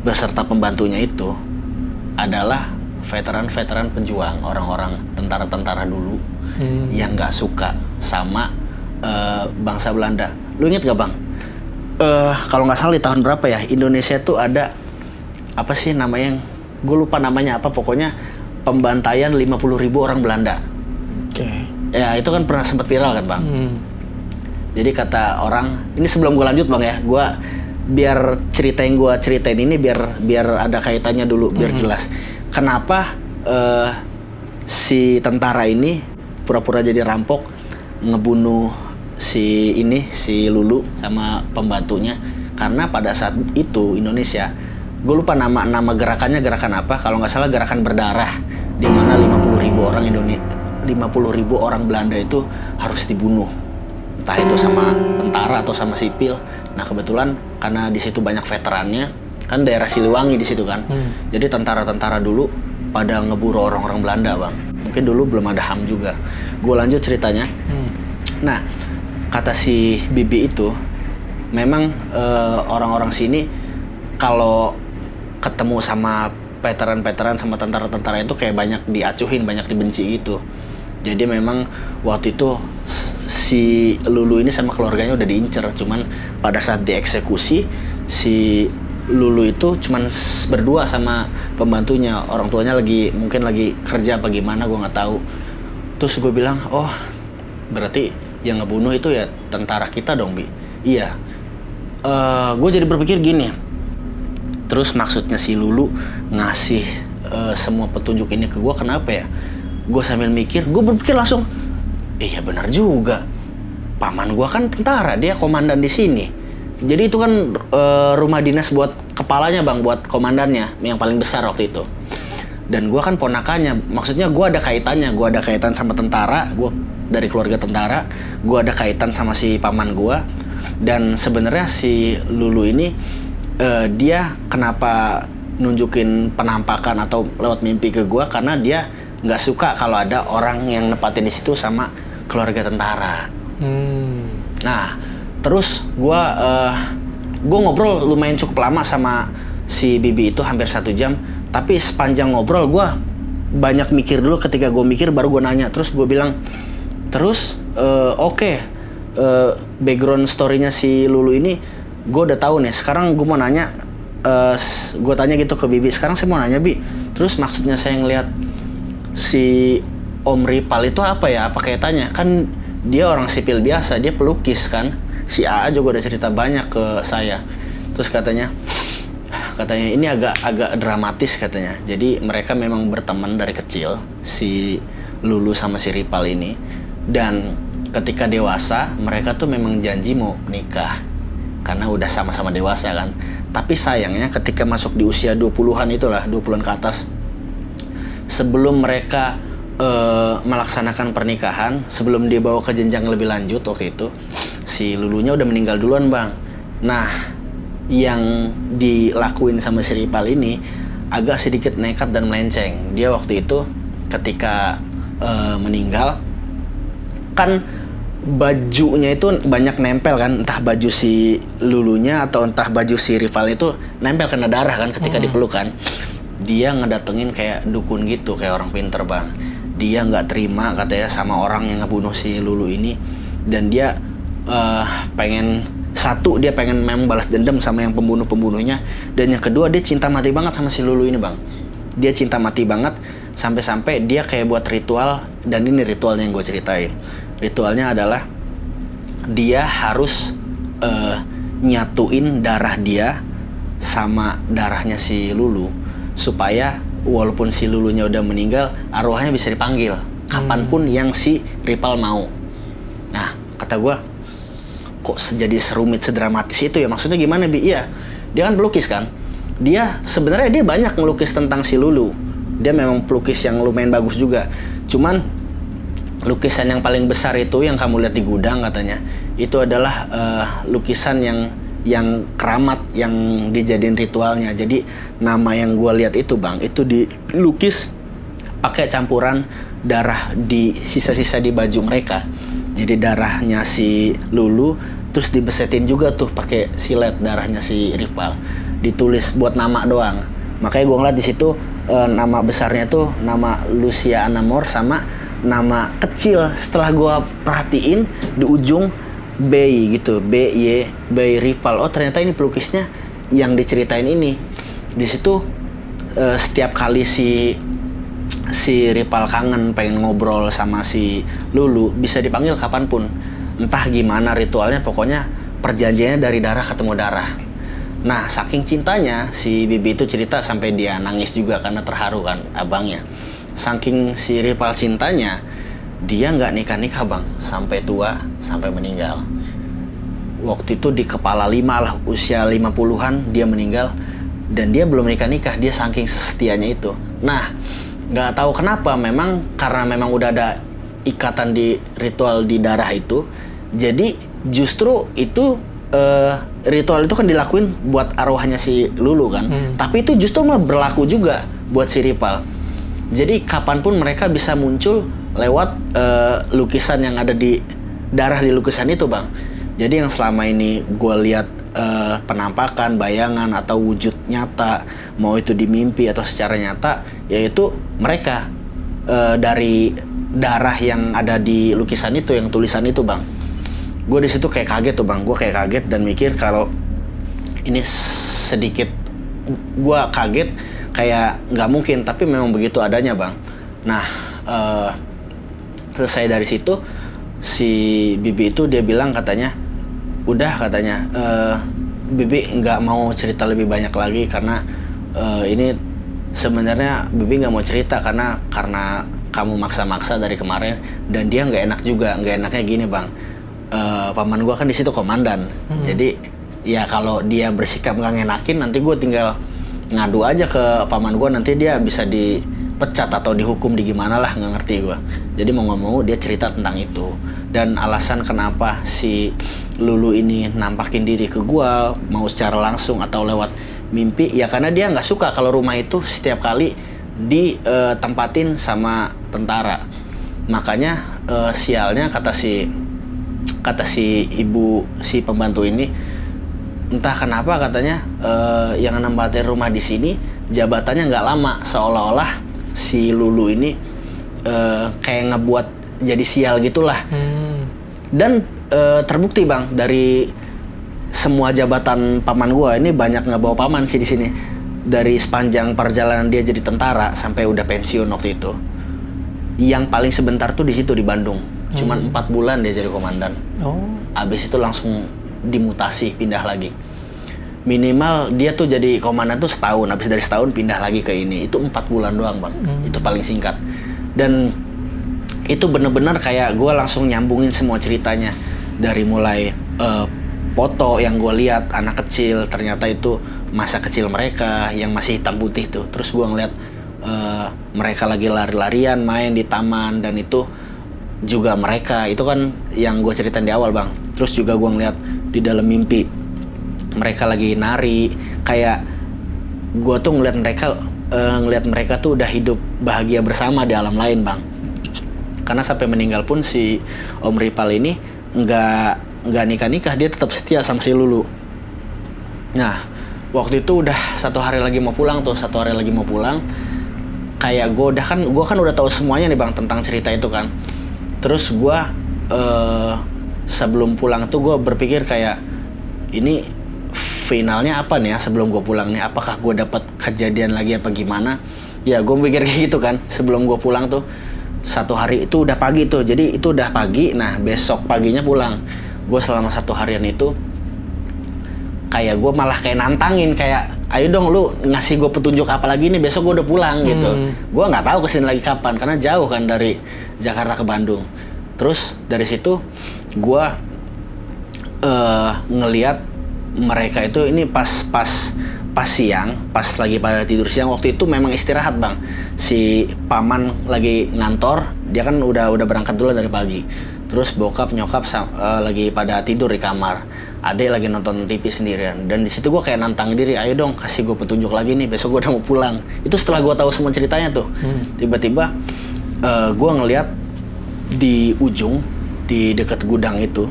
beserta pembantunya itu adalah veteran-veteran pejuang, orang-orang tentara-tentara dulu yang nggak suka sama bangsa Belanda. Lu inget gak bang? Kalau nggak salah di tahun berapa ya, Indonesia tuh ada apa sih namanya, gue lupa namanya apa, pokoknya pembantaian 50.000 orang Belanda. Ya itu kan pernah sempat viral kan bang. Jadi kata orang, ini sebelum gue lanjut bang ya, gue biar cerita yang gue ceritain ini biar ada kaitannya dulu, biar jelas. Kenapa si tentara ini pura-pura jadi rampok, ngebunuh si Lulu sama pembantunya? Karena pada saat itu Indonesia, gue lupa nama gerakannya, gerakan apa, kalau nggak salah gerakan berdarah, di mana 50.000 orang Belanda itu harus dibunuh, entah itu sama tentara atau sama sipil. Nah kebetulan karena di situ banyak veterannya, kan daerah Siliwangi di situ kan, jadi tentara-tentara dulu pada ngeburu orang-orang Belanda bang. Mungkin dulu belum ada HAM juga. Gue lanjut ceritanya. Nah, kata si Bibi itu, memang orang-orang sini kalau ketemu sama veteran-veteran sama tentara-tentara itu kayak banyak diacuhin, banyak dibenci gitu. Jadi memang waktu itu si Lulu ini sama keluarganya udah diincer, cuman pada saat dieksekusi si Lulu itu cuman berdua sama pembantunya, orang tuanya mungkin lagi kerja apa gimana, gue nggak tahu. Terus gue bilang, oh berarti yang ngebunuh itu ya tentara kita dong Bi. Iya. Gue jadi berpikir gini, terus maksudnya si Lulu ngasih semua petunjuk ini ke gue kenapa ya? Gue sambil mikir, gue berpikir langsung, iya benar juga, paman gue kan tentara, dia komandan di sini. Jadi itu kan rumah dinas buat kepalanya bang, buat komandannya yang paling besar waktu itu. Dan gue kan ponakannya, maksudnya gue ada kaitannya, gue ada kaitan sama tentara, gue dari keluarga tentara, gue ada kaitan sama si paman gue. Dan sebenarnya si Lulu ini dia kenapa nunjukin penampakan atau lewat mimpi ke gue, karena dia nggak suka kalau ada orang yang nepatin di situ sama keluarga tentara. Nah, terus gue ngobrol lumayan cukup lama sama si Bibi itu, hampir 1 jam. Tapi sepanjang ngobrol gue banyak mikir dulu. Ketika gue mikir baru gue nanya. Terus gue bilang, terus background story-nya si Lulu ini gue udah tahu nih. Sekarang gue mau nanya, gue tanya gitu ke Bibi. Sekarang saya mau nanya Bi, terus maksudnya saya ngeliat si Om Ripal itu apa ya? Apa kaitannya? Kan dia orang sipil biasa, dia pelukis kan. Si AA juga udah cerita banyak ke saya. Terus katanya ini agak dramatis katanya. Jadi mereka memang berteman dari kecil, si Lulu sama si Ripal ini. Dan ketika dewasa, mereka tuh memang janji mau nikah. Karena udah sama-sama dewasa kan. Tapi sayangnya ketika masuk di usia 20-an itulah, 20-an ke atas, sebelum mereka melaksanakan pernikahan, sebelum dibawa ke jenjang lebih lanjut waktu itu, si Lulunya udah meninggal duluan bang. Nah, yang dilakuin sama si Ripal ini agak sedikit nekat dan melenceng. Dia waktu itu ketika meninggal, kan bajunya itu banyak nempel kan, entah baju si Lulunya atau entah baju si Ripal itu nempel kena darah kan ketika dipeluk kan. Dia ngedatengin kayak dukun gitu, kayak orang pinter bang. Dia nggak terima katanya sama orang yang ngebunuh si Lulu ini, dan dia pengen memang balas dendam sama yang pembunuhnya, dan yang kedua dia cinta mati banget sama si Lulu ini bang. Dia cinta mati banget sampai dia kayak buat ritual, dan ini ritualnya yang gue ceritain. Ritualnya adalah dia harus nyatuin darah dia sama darahnya si Lulu, supaya walaupun si Lulunya udah meninggal, arwahnya bisa dipanggil kapanpun yang si Ripal mau. Nah, kata gue, kok jadi serumit, sedramatis itu ya? Maksudnya gimana Bi? Iya, dia kan pelukis kan. Dia sebenarnya dia banyak ngelukis tentang si Lulu. Dia memang pelukis yang lumayan bagus juga. Cuman lukisan yang paling besar itu yang kamu lihat di gudang katanya, itu adalah lukisan yang keramat, yang dijadiin ritualnya. Jadi nama yang gue lihat itu bang, itu dilukis pakai campuran darah di sisa-sisa di baju mereka. Jadi darahnya si Lulu, terus dibesetin juga tuh pakai silet darahnya si Ripal. Ditulis buat nama doang. Makanya gue ngeliat di situ nama besarnya tuh nama Lucia Anamor sama nama kecil. Setelah gue perhatiin di ujung Bay gitu, Bay Ripal. Oh ternyata ini pelukisnya yang diceritain ini. Di situ setiap kali si Ripal kangen pengen ngobrol sama si Lulu, bisa dipanggil kapanpun. Entah gimana ritualnya, pokoknya perjanjiannya dari darah ketemu darah. Nah saking cintanya si Bibi itu cerita sampai dia nangis juga karena terharu kan abangnya. Saking si Ripal cintanya, dia nggak nikah bang sampai tua, sampai meninggal. Waktu itu di kepala 5 lah, usia 50-an dia meninggal, dan dia belum nikah, dia saking setianya itu. Nah nggak tahu kenapa, memang karena memang udah ada ikatan di ritual di darah itu, jadi justru itu ritual itu kan dilakuin buat arwahnya si Lulu kan. Tapi itu justru malah berlaku juga buat si Ripal. Jadi kapanpun mereka bisa muncul lewat lukisan yang ada di darah di lukisan itu, Bang. Jadi yang selama ini gue lihat penampakan, bayangan atau wujud nyata, mau itu di mimpi atau secara nyata, yaitu mereka dari darah yang ada di lukisan itu, yang tulisan itu, Bang. Gue di situ kayak kaget tuh, Bang. Gue kayak kaget dan mikir kalau ini sedikit, gue kaget kayak nggak mungkin, tapi memang begitu adanya, Bang. Nah, selesai dari situ si Bibi itu dia bilang katanya, udah katanya, Bibi nggak mau cerita lebih banyak lagi karena ini sebenarnya Bibi nggak mau cerita karena kamu maksa-maksa dari kemarin, dan dia nggak enak juga. Nggak enaknya gini, Bang, paman gua kan di situ komandan, jadi ya kalau dia bersikap nggak ngenakin, nanti gue tinggal ngadu aja ke paman gue, nanti dia bisa dipecat atau dihukum di gimana lah, nggak ngerti gue. Jadi mau nggak mau dia cerita tentang itu, dan alasan kenapa si Lulu ini nampakin diri ke gue, mau secara langsung atau lewat mimpi, ya karena dia nggak suka kalau rumah itu setiap kali ditempatin sama tentara. Makanya sialnya kata si ibu si pembantu ini, entah kenapa katanya yang nempatin rumah di sini jabatannya nggak lama, seolah-olah si Lulu ini kayak ngebuat jadi sial gitulah. Dan terbukti, Bang, dari semua jabatan paman gua ini banyak nggak bawa paman sih di sini. Dari sepanjang perjalanan dia jadi tentara sampai udah pensiun waktu itu, yang paling sebentar tuh di situ di Bandung, cuman 4 bulan dia jadi komandan. Abis itu langsung dimutasi, pindah lagi. Minimal dia tuh jadi komandan tuh setahun, habis dari setahun pindah lagi ke ini. Itu 4 bulan doang, Bang. Itu paling singkat. Dan itu bener-bener kayak gue langsung nyambungin semua ceritanya. Dari mulai foto yang gue lihat anak kecil, ternyata itu masa kecil mereka yang masih hitam putih tuh. Terus gue ngeliat mereka lagi lari-larian main di taman, dan itu juga mereka, itu kan yang gue ceritain di awal, Bang. Terus juga gue ngeliat di dalam mimpi mereka lagi nari, kayak gue tuh ngeliat mereka tuh udah hidup bahagia bersama di alam lain, Bang. Karena sampai meninggal pun si Om Ripal ini nggak nikah, dia tetap setia sama si Lulu. Nah, waktu itu udah 1 hari lagi mau pulang, kayak gue kan udah tahu semuanya nih, Bang, tentang cerita itu kan. Terus gue sebelum pulang tuh gue berpikir kayak, ini finalnya apa nih ya sebelum gue pulang nih? Apakah gue dapat kejadian lagi apa gimana? Ya gue mikir kayak gitu kan. Sebelum gue pulang tuh 1 hari itu udah pagi tuh. Jadi itu udah pagi. Nah besok paginya pulang. Gue selama 1 harian itu kayak gue malah kayak nantangin, kayak ayo dong lu ngasih gue petunjuk apa lagi nih, besok gue udah pulang gitu. Gue nggak tahu kesini lagi kapan karena jauh kan dari Jakarta ke Bandung. Terus dari situ gue ngelihat mereka itu ini pas siang, pas lagi pada tidur siang. Waktu itu memang istirahat, Bang. Si paman lagi ngantor, dia kan udah berangkat dulu dari pagi. Terus bokap nyokap lagi pada tidur di kamar. Adek lagi nonton TV sendirian. Dan di situ gue kayak nantang diri, ayo dong kasih gue petunjuk lagi nih, besok gue udah mau pulang. Itu setelah gue tahu semua ceritanya tuh. Tiba-tiba gue ngeliat di ujung, di dekat gudang itu,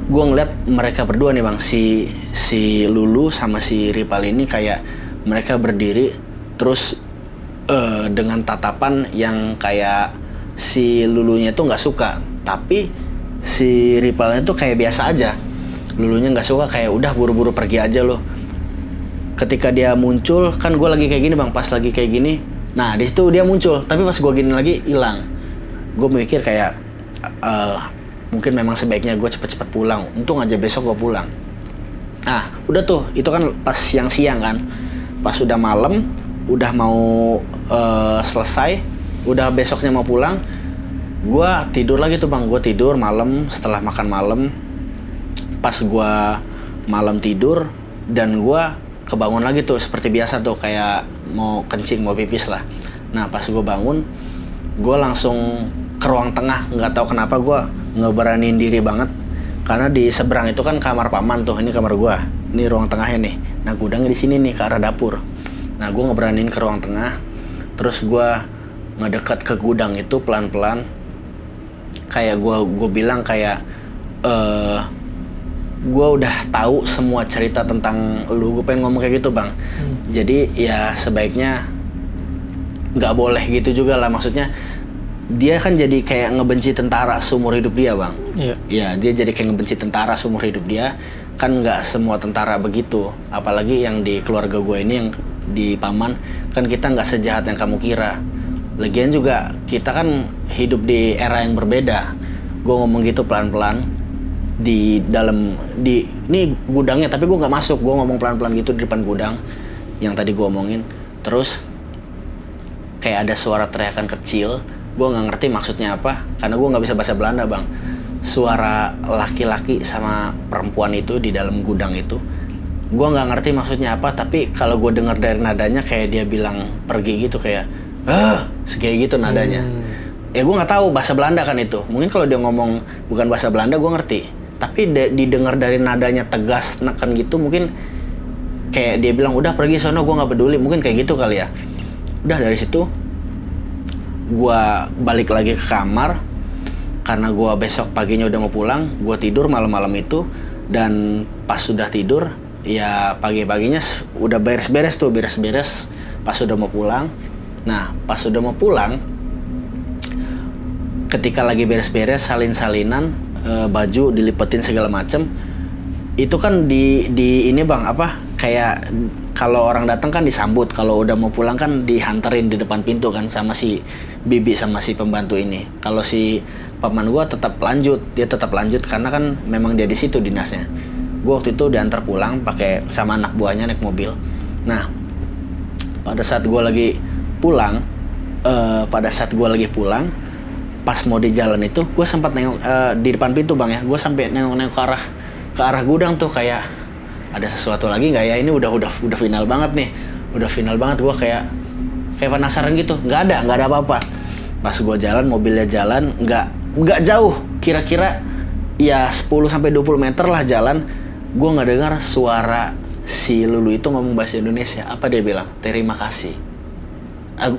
gue ngeliat mereka berdua nih, Bang, si Lulu sama si Ripal ini kayak mereka berdiri terus dengan tatapan yang kayak si Lulunya tuh nggak suka, tapi si Ripalnya tuh kayak biasa aja. Lulunya nggak suka, kayak udah buru-buru pergi aja lo. Ketika dia muncul kan gue lagi kayak gini, Bang, pas lagi kayak gini, nah di situ dia muncul, tapi pas gue gini lagi hilang. Gue mikir kayak mungkin memang sebaiknya gue cepet-cepet pulang. Untung aja besok gue pulang. Nah, udah tuh, itu kan pas siang-siang kan. Pas udah malam, udah mau selesai, udah besoknya mau pulang, gue tidur lagi tuh, Bang. Gue tidur malam setelah makan malam. Pas gue malam tidur dan gue kebangun lagi tuh seperti biasa tuh, kayak mau kencing, mau pipis lah. Nah, pas gue bangun, gue langsung ke ruang tengah. Nggak tahu kenapa gue ngeberanin diri banget, karena di seberang itu kan kamar paman tuh, ini kamar gue, ini ruang tengahnya nih. Nah gudangnya di sini nih ke arah dapur. Nah gue ngeberanin ke ruang tengah, Terus gue ngedekat ke gudang itu pelan-pelan. Kayak gue bilang kayak gue udah tahu semua cerita tentang lu. Gue pengen ngomong kayak gitu bang. Jadi ya sebaiknya nggak boleh gitu juga lah. Maksudnya dia kan jadi kayak ngebenci tentara seumur hidup dia bang. Iya. Ya dia jadi kayak ngebenci tentara seumur hidup dia. Kan nggak semua tentara begitu. Apalagi yang di keluarga gue ini yang di paman. Kan kita nggak sejahat yang kamu kira. Lagian juga kita kan hidup di era yang berbeda. Gue ngomong gitu pelan-pelan di ini gudangnya, tapi gue nggak masuk. Gue ngomong pelan-pelan gitu di depan gudang yang tadi gue omongin. Terus kayak ada suara teriakan kecil. Gue nggak ngerti maksudnya apa karena gue nggak bisa bahasa Belanda bang. Suara laki-laki sama perempuan itu di dalam gudang itu, gue nggak ngerti maksudnya apa. Tapi kalau gue dengar dari nadanya kayak dia bilang pergi gitu, kayak kayak gitu nadanya. Ya gue nggak tahu bahasa Belanda kan itu. Mungkin kalau dia ngomong bukan bahasa Belanda gue ngerti. Tapi didengar dari nadanya tegas nekan gitu, mungkin kayak dia bilang udah pergi sono, gue nggak peduli. Mungkin kayak gitu kali ya. Udah dari situ gue balik lagi ke kamar. Karena gue besok paginya udah mau pulang, gue tidur malam-malam itu. Dan pas sudah tidur, ya pagi-paginya udah beres-beres pas sudah mau pulang. Nah pas sudah mau pulang, ketika lagi beres-beres salin-salinan, baju dilipetin segala macem, itu kan di ini bang apa kayak kalau orang datang kan disambut, kalau udah mau pulang kan dihanterin di depan pintu kan sama si bibi sama si pembantu ini. Kalau si paman gue tetap lanjut karena kan memang dia di situ dinasnya. Gue waktu itu diantar pulang pakai sama anak buahnya naik mobil. Nah pada saat gue lagi pulang, pas mau di jalan itu gue sempat nengok di depan pintu bang ya. Gue sampai nengok ke arah gudang tuh, kayak ada sesuatu lagi nggak ya, ini udah final banget nih, gue kayak penasaran gitu. Nggak ada apa-apa. Pas gue jalan, mobilnya jalan nggak jauh, kira-kira ya 10-20 meter lah jalan, gue nggak dengar suara si Lulu itu ngomong bahasa Indonesia. Apa dia bilang? Terima kasih.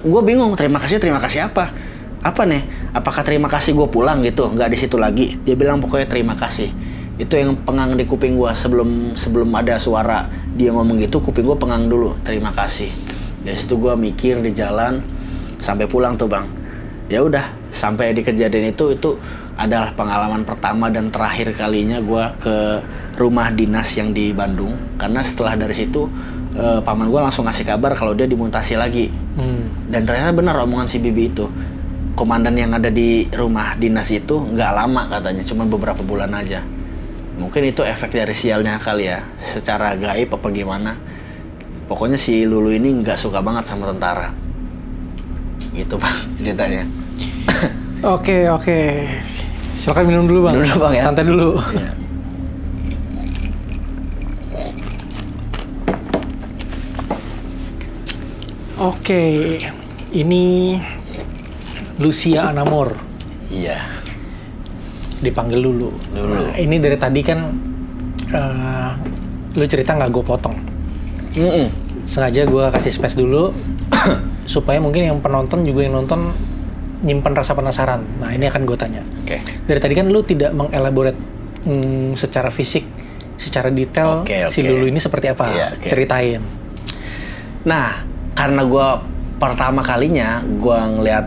Gue bingung, terima kasih apa nih? Apakah terima kasih gue pulang gitu? Nggak di situ lagi. Dia bilang pokoknya terima kasih. Itu yang pengang di kuping gue sebelum ada suara dia ngomong gitu, kuping gue pengang dulu. Terima kasih. Dari situ gue mikir di jalan sampai pulang tuh bang. Ya udah, sampai di kejadian itu adalah pengalaman pertama dan terakhir kalinya gue ke rumah dinas yang di Bandung. Karena setelah dari situ paman gue langsung ngasih kabar kalau dia dimutasi lagi. Dan ternyata benar omongan si bibi itu. Komandan yang ada di rumah dinas itu nggak lama katanya, cuma beberapa bulan aja. Mungkin itu efek dari sialnya kali ya, secara gaib apa gimana. Pokoknya si Lulu ini nggak suka banget sama tentara. Gitu bang ceritanya. Oke. Silakan minum dulu bang. Dulu bang ya. Santai dulu. Iya. Oke, ini Lucia Anamor. Iya. Dipanggil Lulu. Nah, ini dari tadi kan lu cerita nggak gue potong. Sengaja gue kasih space dulu supaya mungkin yang penonton juga yang nonton nyimpen rasa penasaran. Nah ini akan gue tanya. Oke. Dari tadi kan lu tidak mengelaborate secara fisik, secara detail si Lulu ini seperti apa? Iya, ceritain. Nah karena gue pertama kalinya gue ngeliat,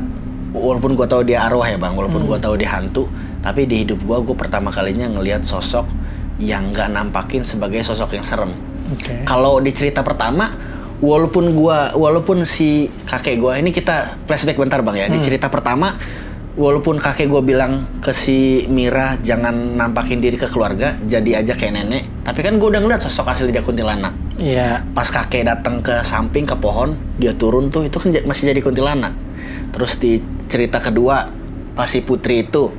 walaupun gue tahu dia arwah ya bang, walaupun gue tahu dia hantu, tapi di hidup gue pertama kalinya ngelihat sosok yang nggak nampakin sebagai sosok yang serem. Kalau di cerita pertama, walaupun si kakek gue ini, kita flashback bentar bang ya. Di cerita pertama, walaupun kakek gue bilang ke si Mira jangan nampakin diri ke keluarga, jadi aja kayak nenek. Tapi kan gue udah ngeliat sosok asli dia kuntilanak. Iya. Pas kakek datang ke samping ke pohon, dia turun tuh, itu kan masih jadi kuntilanak. Terus di cerita kedua, pas si Putri itu,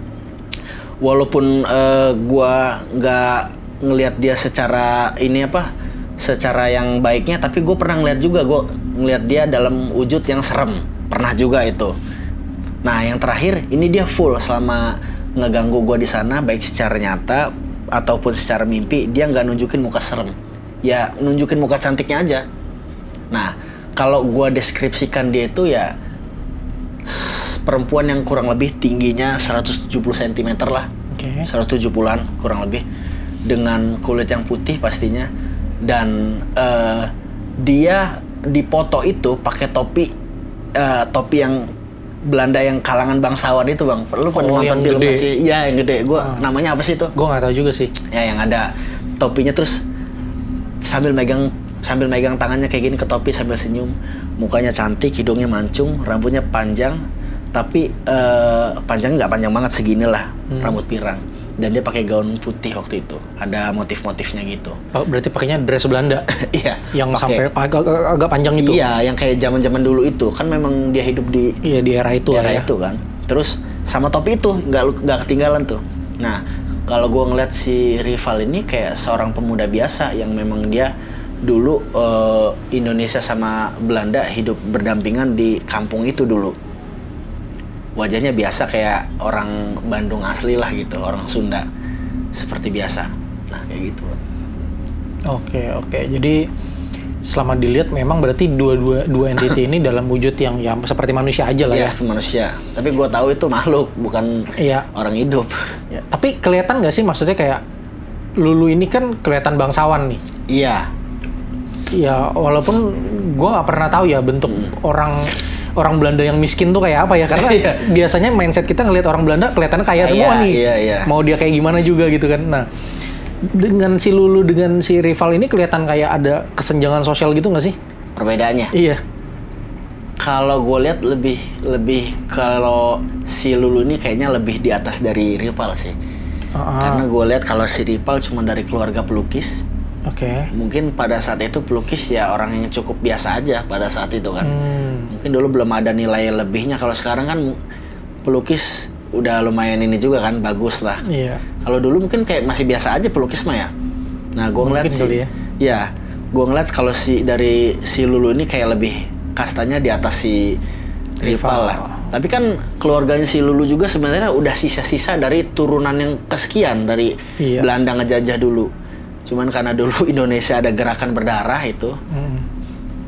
walaupun gue nggak ngelihat dia secara secara yang baiknya, tapi gue pernah ngeliat juga, gue ngeliat dia dalam wujud yang serem, pernah juga itu. Nah yang terakhir ini dia full selama ngeganggu gue di sana, baik secara nyata ataupun secara mimpi, dia nggak nunjukin muka serem, ya nunjukin muka cantiknya aja. Nah kalau gua deskripsikan dia itu ya perempuan yang kurang lebih tingginya 170 cm lah. Oke. 170-an kurang lebih, dengan kulit yang putih pastinya, dan dia dipoto itu pakai topi yang Belanda yang kalangan bangsawan itu, Bang. Lu pernah yang nonton film gede. sih? Iya, yang gede. Namanya apa sih itu? Gue nggak tahu juga sih. Ya, yang ada topinya terus sambil megang tangannya kayak gini ke topi sambil senyum. Mukanya cantik, hidungnya mancung, rambutnya panjang, tapi panjangnya nggak panjang banget, segini lah, rambut pirang. Dan dia pakai gaun putih waktu itu, ada motif-motifnya gitu. Oh, berarti pakainya dress Belanda. Iya. Yang sampai agak panjang itu. Iya, yang kayak zaman-zaman dulu itu kan memang dia hidup di Iya, di era itu era ya. itu kan. Terus sama topi itu nggak ketinggalan tuh. Nah, kalau gue ngeliat si Rival ini kayak seorang pemuda biasa yang memang dia dulu Indonesia sama Belanda hidup berdampingan di kampung itu dulu. Wajahnya biasa kayak orang Bandung asli lah gitu, orang Sunda seperti biasa. Nah, kayak gitu. Oke. Jadi selama dilihat memang berarti dua entity ini dalam wujud yang ya seperti manusia aja lah ya. Iya, manusia. Tapi gue tahu itu makhluk, bukan Iya. orang hidup. Ya, tapi kelihatan nggak sih, maksudnya kayak Lulu ini kan kelihatan bangsawan nih. Iya. Ya walaupun gue nggak pernah tahu ya bentuk orang Belanda yang miskin tuh kayak apa ya, karena Iya. biasanya mindset kita ngelihat orang Belanda kelihatannya kaya semua nih. Iya. Mau dia kayak gimana juga gitu kan. Nah, dengan si Lulu dengan si Rival ini kelihatan kayak ada kesenjangan sosial gitu nggak sih? Perbedaannya. Iya. Kalau gue lihat lebih kalau si Lulu ini kayaknya lebih di atas dari Rival sih. Karena gue lihat kalau si Rival cuma dari keluarga pelukis. Oke. Mungkin pada saat itu pelukis ya orang yang cukup biasa aja pada saat itu kan. Mungkin dulu belum ada nilai lebihnya. Kalau sekarang kan pelukis udah lumayan ini juga kan, bagus lah. Iya. Kalau dulu mungkin kayak masih biasa aja pelukis mah ya. Nah, gue ngeliat Mungkin sih. kali ya. Ya, gue ngeliat kalau dari si Lulu ini kayak lebih kastanya di atas si Rival lah. Tapi kan keluarganya si Lulu juga sebenarnya udah sisa-sisa dari turunan yang kesekian dari Iya. Belanda ngejajah dulu. Cuman karena dulu Indonesia ada gerakan berdarah itu,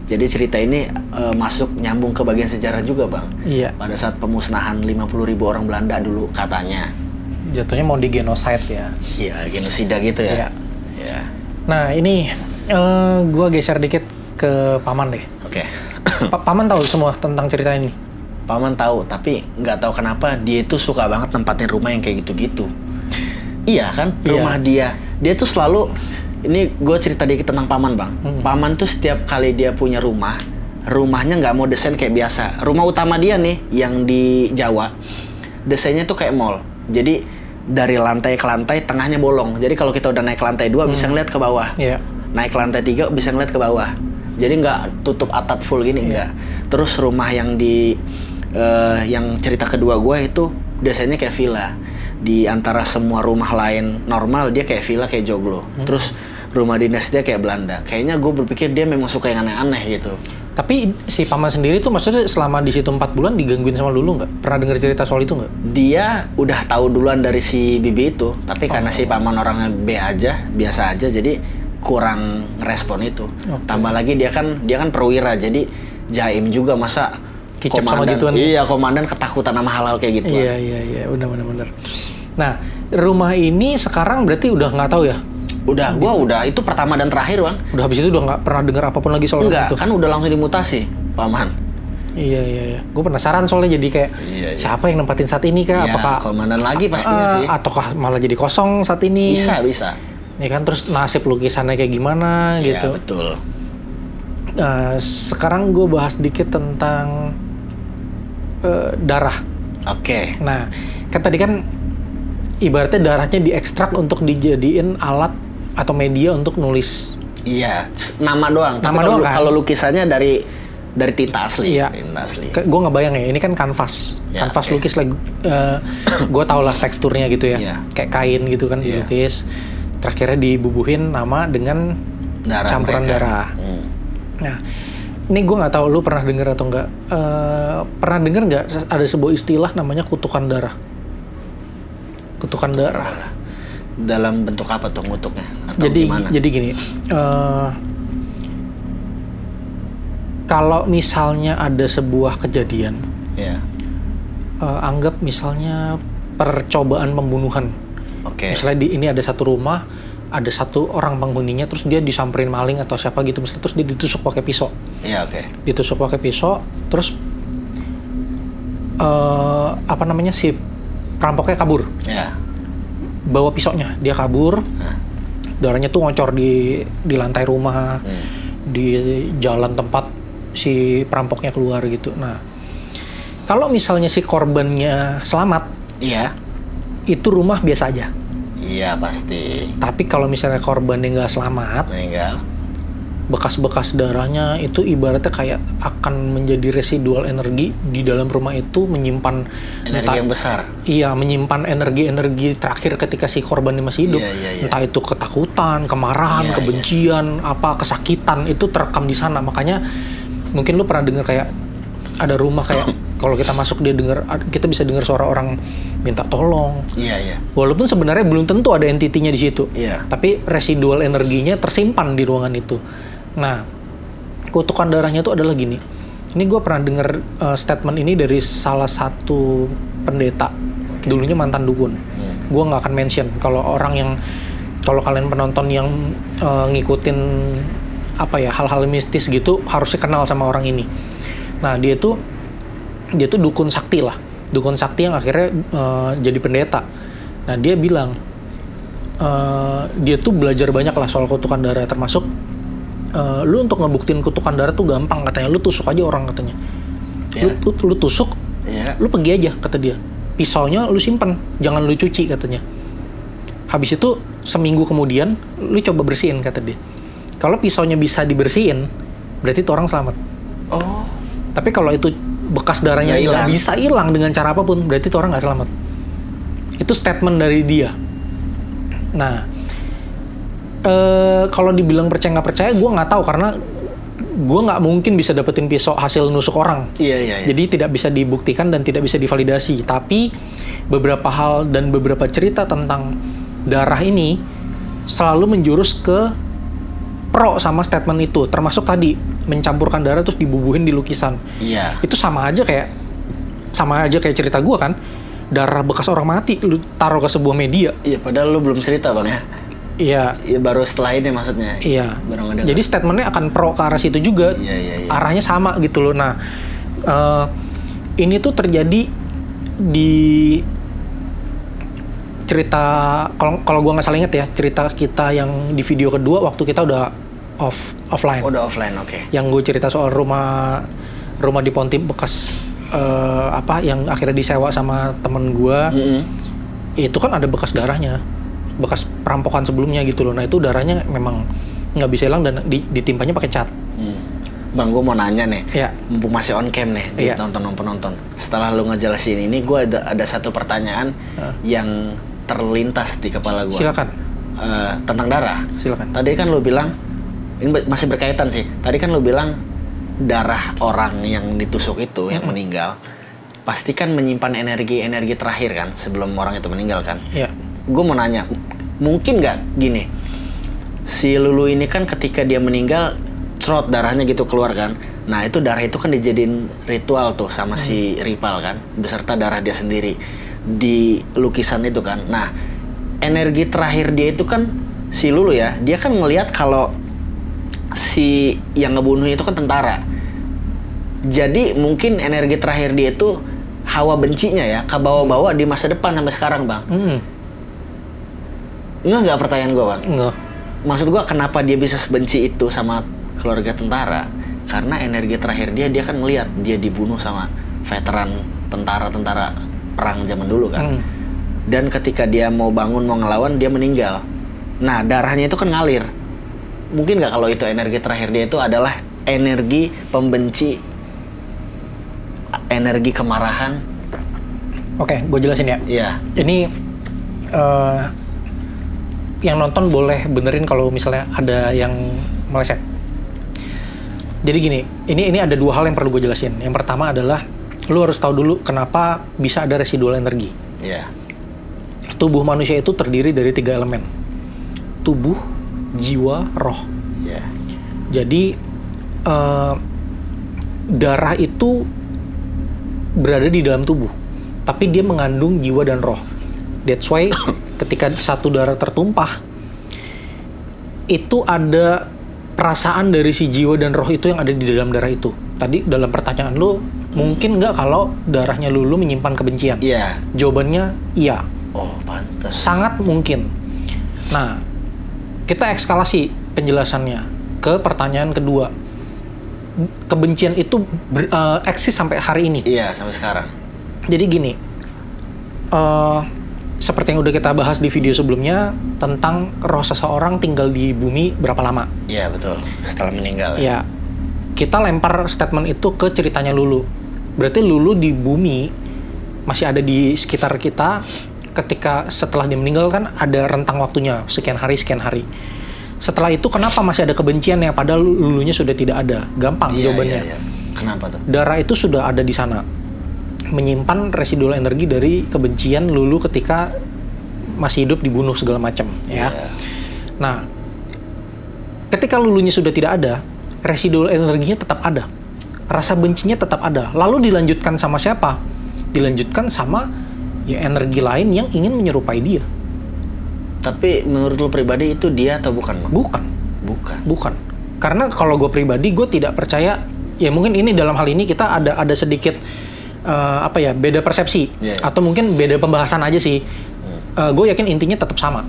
jadi cerita ini masuk nyambung ke bagian sejarah juga, Bang. Iya. Pada saat pemusnahan 50.000 orang Belanda dulu katanya. Jatuhnya mau di genocide ya. Iya, genosida gitu ya. Iya. Iya. Nah ini gue geser dikit ke Paman deh. Oke. Paman tahu semua tentang cerita ini? Paman tahu, tapi nggak tahu kenapa dia itu suka banget nempatin rumah yang kayak gitu-gitu. Iya kan, rumah dia tuh selalu, ini gue cerita dikit tentang Paman, Bang. Paman tuh setiap kali dia punya rumahnya nggak mau desain kayak biasa. Rumah utama dia nih, yang di Jawa, desainnya tuh kayak mall. Jadi dari lantai ke lantai tengahnya bolong. Jadi kalau kita udah naik ke lantai 2 bisa ngeliat ke bawah. Iya. Naik ke lantai 3 bisa ngeliat ke bawah. Jadi nggak tutup atap full gini, enggak. Terus rumah yang yang cerita kedua gue itu desainnya kayak villa. Di antara semua rumah lain normal, dia kayak villa, kayak joglo. Terus rumah dinas dia kayak Belanda. Kayaknya gue berpikir dia memang suka yang aneh-aneh gitu. Tapi si Paman sendiri tuh maksudnya selama di situ 4 bulan digangguin sama Lulu nggak? Pernah dengar cerita soal itu nggak? Dia udah tahu duluan dari si Bibi itu, tapi karena si Paman orangnya biasa aja, jadi kurang respon itu. Tambah lagi dia kan perwira, jadi jaim juga, masa Kicep sama komandan, gituan. iya, komandan ketakutan sama hal-hal kayak gitu. Iya, benar. Nah, rumah ini sekarang berarti udah nggak tahu ya? Udah, itu pertama dan terakhir, Bang. Udah habis itu udah nggak pernah dengar apapun lagi soal Enggak, itu? kan udah langsung dimutasi, Paman. Iya. Gue penasaran soalnya, jadi kayak siapa yang nempatin saat ini kah? Iya, Apakah komandan lagi pastinya sih. Ataukah malah jadi kosong saat ini? Bisa. Ya kan, terus nasib lukisannya kayak gimana gitu. Iya, betul. Sekarang gue bahas dikit tentang darah. Oke. Nah, kan tadi kan ibaratnya darahnya diekstrak untuk dijadiin alat atau media untuk nulis. Iya, nama doang. Nama Tapi doang kan? kalau lukisannya dari tinta asli. Iya. Tinta asli. Gue nggak bayang ya, ini kan kanvas. Ya, Kanvas oke. lukis lah. Gue tau lah teksturnya gitu ya. Iya. Kayak kain gitu kan Iya. dilukis. Terakhirnya dibubuhin nama dengan Darah campuran mereka. darah. Hmm. Nah, ini gue nggak tahu lu pernah dengar atau nggak. Pernah dengar nggak ada sebuah istilah namanya kutukan darah? Kutukan darah. Dalam bentuk apa tuh ngutuknya? Atau Jadi gimana? gini. kalau misalnya ada sebuah kejadian, Ya. anggap misalnya percobaan pembunuhan. Oke. Misalnya ini ada satu rumah, ada satu orang penghuninya, terus dia disamperin maling atau siapa gitu, misalnya, terus dia ditusuk pakai pisau. Iya, oke. Ditusuk pakai pisau, terus si perampoknya kabur. Ya. Bawa pisaunya, dia kabur. Darahnya tuh ngocor di lantai rumah, di jalan tempat si perampoknya keluar gitu. Nah, kalau misalnya si korbannya selamat, Iya. itu rumah biasa aja. Iya, pasti. Tapi kalau misalnya korbannya nggak selamat, Meninggal. bekas-bekas darahnya itu ibaratnya kayak akan menjadi residual energi di dalam rumah itu, menyimpan Energi yang besar. Iya, menyimpan energi-energi terakhir ketika si korban ini masih hidup. Iya. Entah itu ketakutan, kemarahan, Iya, kebencian, kesakitan, itu terekam di sana. Makanya mungkin lu pernah dengar kayak ada rumah kayak kalau kita masuk kita bisa dengar suara orang minta tolong. Iya. Walaupun sebenarnya belum tentu ada entitinya di situ. Iya. Tapi residual energinya tersimpan di ruangan itu. Nah, kutukan darahnya itu adalah gini. Ini gue pernah dengar statement ini dari salah satu pendeta. Dulunya mantan dukun. Gue nggak akan mention. Kalau kalian penonton yang ngikutin hal-hal mistis gitu, harusnya kenal sama orang ini. Nah, dia tuh dukun sakti lah. Dukun sakti yang akhirnya jadi pendeta. Nah, dia bilang dia tuh belajar banyak lah soal kutukan darah, termasuk lu untuk ngebuktiin kutukan darah tuh gampang katanya. Lu tusuk aja orang katanya. Yeah. Lu tusuk, lu pergi aja kata dia. Pisaunya lu simpen, jangan lu cuci katanya. Habis itu seminggu kemudian lu coba bersihin kata dia. Kalau pisaunya bisa dibersihin, berarti itu orang selamat. Oh. Tapi kalau itu bekas darahnya nggak bisa hilang dengan cara apapun, berarti itu orang nggak selamat. Itu statement dari dia. Nah, kalau dibilang percaya nggak percaya, gue nggak tahu karena gue nggak mungkin bisa dapetin pisau hasil nusuk orang. Iya. Jadi tidak bisa dibuktikan dan tidak bisa divalidasi. Tapi beberapa hal dan beberapa cerita tentang darah ini selalu menjurus ke pro sama statement itu. Termasuk tadi mencampurkan darah terus dibubuhin di lukisan. Iya. Itu sama aja kayak cerita gue kan. Darah bekas orang mati lu taruh ke sebuah media. Iya, padahal lu belum cerita bang ya. Iya. Iya, baru setelah ini maksudnya. Iya. Baru ngedengar. Jadi statementnya akan pro ke arah situ juga. Iya. Arahnya sama gitu loh. Nah, ini tuh terjadi di cerita, kalau gua nggak salah inget ya, cerita kita yang di video kedua waktu kita udah offline. Udah offline, oke. Yang gue cerita soal rumah di Pontip bekas yang akhirnya disewa sama temen gua. Itu kan ada bekas darahnya, bekas perampokan sebelumnya gitu loh. Nah, itu darahnya memang nggak bisa hilang dan ditimpanya pakai cat. Bang, gue mau nanya nih, Iya. mumpung masih on cam nih, di nonton. Setelah lu ngejelasin ini, gue ada satu pertanyaan yang terlintas di kepala gue. Silakan. Tentang darah. Silakan. Tadi kan lu bilang, ini masih berkaitan sih. Tadi kan lu bilang darah orang yang ditusuk itu, yang meninggal, pasti kan menyimpan energi terakhir kan, sebelum orang itu meninggal kan. Iya. Gue mau nanya, mungkin nggak gini, si Lulu ini kan ketika dia meninggal, cerot darahnya gitu keluar kan. Nah, itu darah itu kan dijadiin ritual tuh sama si Ripal kan, beserta darah dia sendiri di lukisan itu kan. Nah, energi terakhir dia itu kan si Lulu ya, dia kan ngelihat kalau si yang ngebunuh itu kan tentara. Jadi mungkin energi terakhir dia itu hawa bencinya ya, kebawa-bawa di masa depan sampai sekarang, Bang. Nggak pertanyaan gue, Bang? Nggak. Maksud gue kenapa dia bisa sebenci itu sama keluarga tentara? Karena energi terakhir dia kan ngelihat dia dibunuh sama veteran tentara perang zaman dulu kan. Dan ketika dia mau bangun, mau ngelawan, dia meninggal. Nah, darahnya itu kan ngalir. Mungkin nggak kalau itu energi terakhir dia itu adalah energi pembenci, energi kemarahan. Oke, gue jelasin ya. Iya. Ini yang nonton boleh benerin kalau misalnya ada yang meleset. Jadi gini, ini ada dua hal yang perlu gue jelasin. Yang pertama adalah lu harus tahu dulu kenapa bisa ada residual energi. Iya. Tubuh manusia itu terdiri dari 3 elemen. Tubuh, jiwa, roh. Iya. Jadi darah itu berada di dalam tubuh, tapi dia mengandung jiwa dan roh. That's why ketika satu darah tertumpah, itu ada perasaan dari si jiwa dan roh itu yang ada di dalam darah itu. Tadi dalam pertanyaan lu, mungkin nggak kalau darahnya lu menyimpan kebencian? Iya. Jawabannya iya. Oh, pantas. Sangat mungkin. Nah, kita ekskalasi penjelasannya ke pertanyaan kedua. Kebencian itu eksis sampai hari ini. Iya, sampai sekarang. Jadi gini, seperti yang udah kita bahas di video sebelumnya tentang roh seseorang tinggal di bumi berapa lama. Iya, betul. Setelah meninggal. Ya, kita lempar statement itu ke ceritanya Lulu. Berarti Lulu di bumi masih ada di sekitar kita. Ketika setelah dia meninggal kan ada rentang waktunya, sekian hari. Setelah itu kenapa masih ada kebencian ya padahal Lulunya sudah tidak ada? Gampang jawabannya. Iya. Kenapa tuh? Darah itu sudah ada di sana, menyimpan residual energi dari kebencian Lulu ketika masih hidup, dibunuh segala macam, ya. Nah, ketika Lulunya sudah tidak ada, residual energinya tetap ada, rasa bencinya tetap ada. Lalu dilanjutkan sama siapa? Dilanjutkan sama ya energi lain yang ingin menyerupai dia. Tapi menurut lo pribadi itu dia atau bukan, Bang? Bukan. Karena kalau gue pribadi, gue tidak percaya. Ya mungkin ini dalam hal ini kita ada sedikit beda persepsi, atau mungkin beda pembahasan aja sih. Gue yakin intinya tetap sama.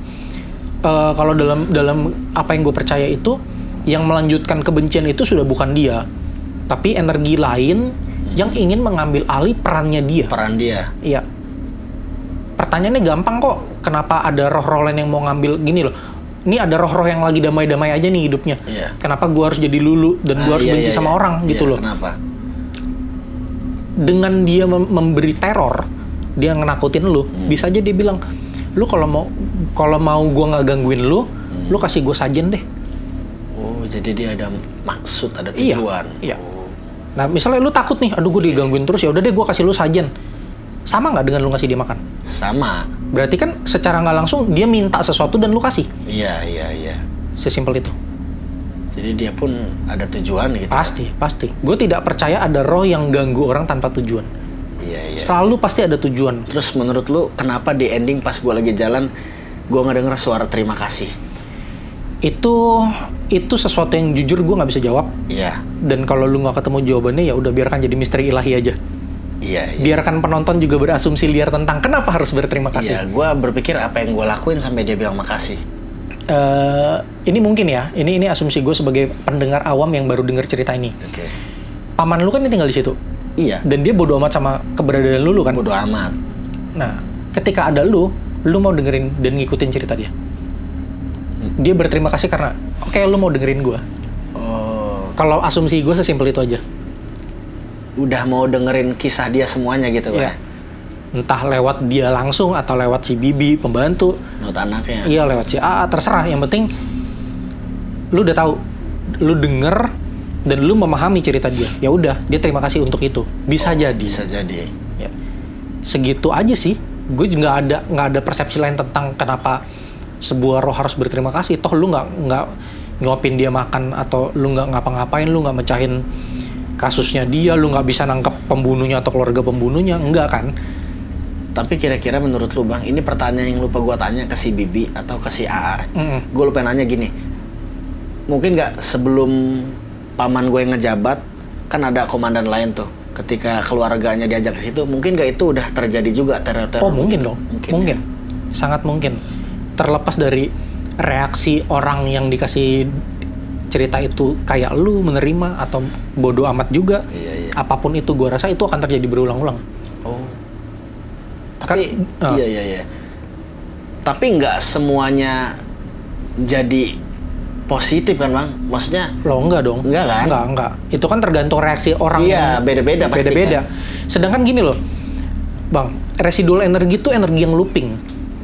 Kalau dalam apa yang gue percaya itu, yang melanjutkan kebencian itu sudah bukan dia, tapi energi lain yang ingin mengambil alih perannya dia. Peran dia. Iya. Pertanyaannya gampang kok. Kenapa ada roh-roh lain yang mau ngambil gini loh? Ini ada roh-roh yang lagi damai-damai aja nih hidupnya. Iya. Kenapa gue harus jadi Lulu dan gue harus benci sama orang gitu loh? Kenapa? Dengan dia memberi teror, dia ngenakutin lu, bisa aja dia bilang, lu kalau mau gue nggak gangguin lu kasih gue sajen deh. Oh, jadi dia ada maksud, ada tujuan. Iya. Nah, misalnya lu takut nih, aduh gue digangguin terus, ya udah deh gue kasih lu sajen. Sama nggak dengan lu ngasih dia makan? Sama. Berarti kan secara nggak langsung dia minta sesuatu dan lu kasih. Iya. Sesimpel itu. Jadi dia pun ada tujuan gitu. Pasti. Gue tidak percaya ada roh yang ganggu orang tanpa tujuan. Iya. Selalu pasti ada tujuan. Terus menurut lu kenapa di ending pas gue lagi jalan gue nggak denger suara terima kasih? Itu sesuatu yang jujur gue nggak bisa jawab. Iya. Dan kalau lu nggak ketemu jawabannya ya udah biarkan jadi misteri ilahi aja. Iya. Biarkan penonton juga berasumsi liar tentang kenapa harus berterima kasih. Iya, gue berpikir apa yang gue lakuin sampai dia bilang makasih. Ini mungkin ya, ini asumsi gue sebagai pendengar awam yang baru dengar cerita ini. Oke. Paman lu kan tinggal di situ. Iya. Dan dia bodo amat sama keberadaan lu kan. Bodo amat. Nah, ketika ada lu mau dengerin dan ngikutin cerita dia. Dia berterima kasih karena, oke, lu mau dengerin gue. Oh. Kalau asumsi gue sesimpel itu aja. Udah mau dengerin kisah dia semuanya gitu, Pak? Iya. Entah lewat dia langsung atau lewat si Bibi, pembantu. Lewat anaknya. Iya, lewat si AA, terserah. Yang penting, lu udah tahu. Lu denger, dan lu memahami cerita dia. Ya udah, dia terima kasih untuk itu. Bisa jadi. Bisa jadi. Ya. Segitu aja sih. Gue juga nggak ada persepsi lain tentang kenapa sebuah roh harus berterima kasih. Toh lu nggak nyuapin dia makan, atau lu nggak ngapa-ngapain, lu nggak mecahin kasusnya dia, lu nggak bisa nangkep pembunuhnya atau keluarga pembunuhnya, enggak kan? Tapi kira-kira menurut lu, Bang, ini pertanyaan yang lupa gua tanya ke si Bibi atau ke si AA. Gue lupa nanya gini, mungkin nggak sebelum paman gue yang ngejabat, kan ada komandan lain tuh, ketika keluarganya diajak ke situ, mungkin nggak itu udah terjadi juga teror-teror? Oh mungkin dong, mungkin. Sangat mungkin. Terlepas dari reaksi orang yang dikasih cerita itu kayak lu menerima atau bodoh amat juga. Iya. Apapun itu, gue rasa itu akan terjadi berulang-ulang. Oh. Tapi iya. Tapi nggak semuanya jadi positif kan, Bang? Maksudnya? Lo enggak dong. Enggak kan? Enggak. Itu kan tergantung reaksi orang. Iya, beda-beda pasti. Beda-beda. Kan? Sedangkan gini loh, Bang, residual energi itu energi yang looping.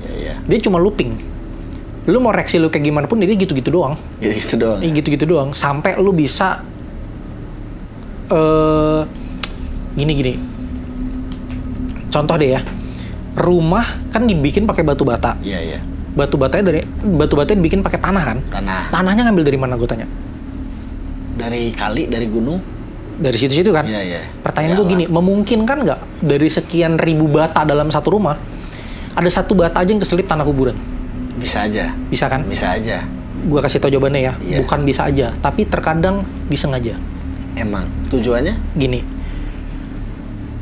Iya. Dia cuma looping. Lu mau reaksi lu kayak gimana pun, dia gitu-gitu doang. Gitu doang. Gitu-gitu doang. Sampai lu bisa gini. Contoh deh ya. Rumah kan dibikin pakai batu bata. Iya. Batu batanya dibikin pakai tanah kan? Tanah. Tanahnya ngambil dari mana gue tanya? Dari kali, dari gunung? dari situ-situ kan. Iya, iya. Pertanyaan gue gini, memungkinkan nggak dari sekian ribu bata dalam satu rumah ada satu bata aja yang keselip tanah kuburan? Bisa aja. Bisa kan? Bisa aja. Gue kasih tau jawabannya ya. Iya. Bukan bisa aja, tapi terkadang disengaja. Emang tujuannya? Gini,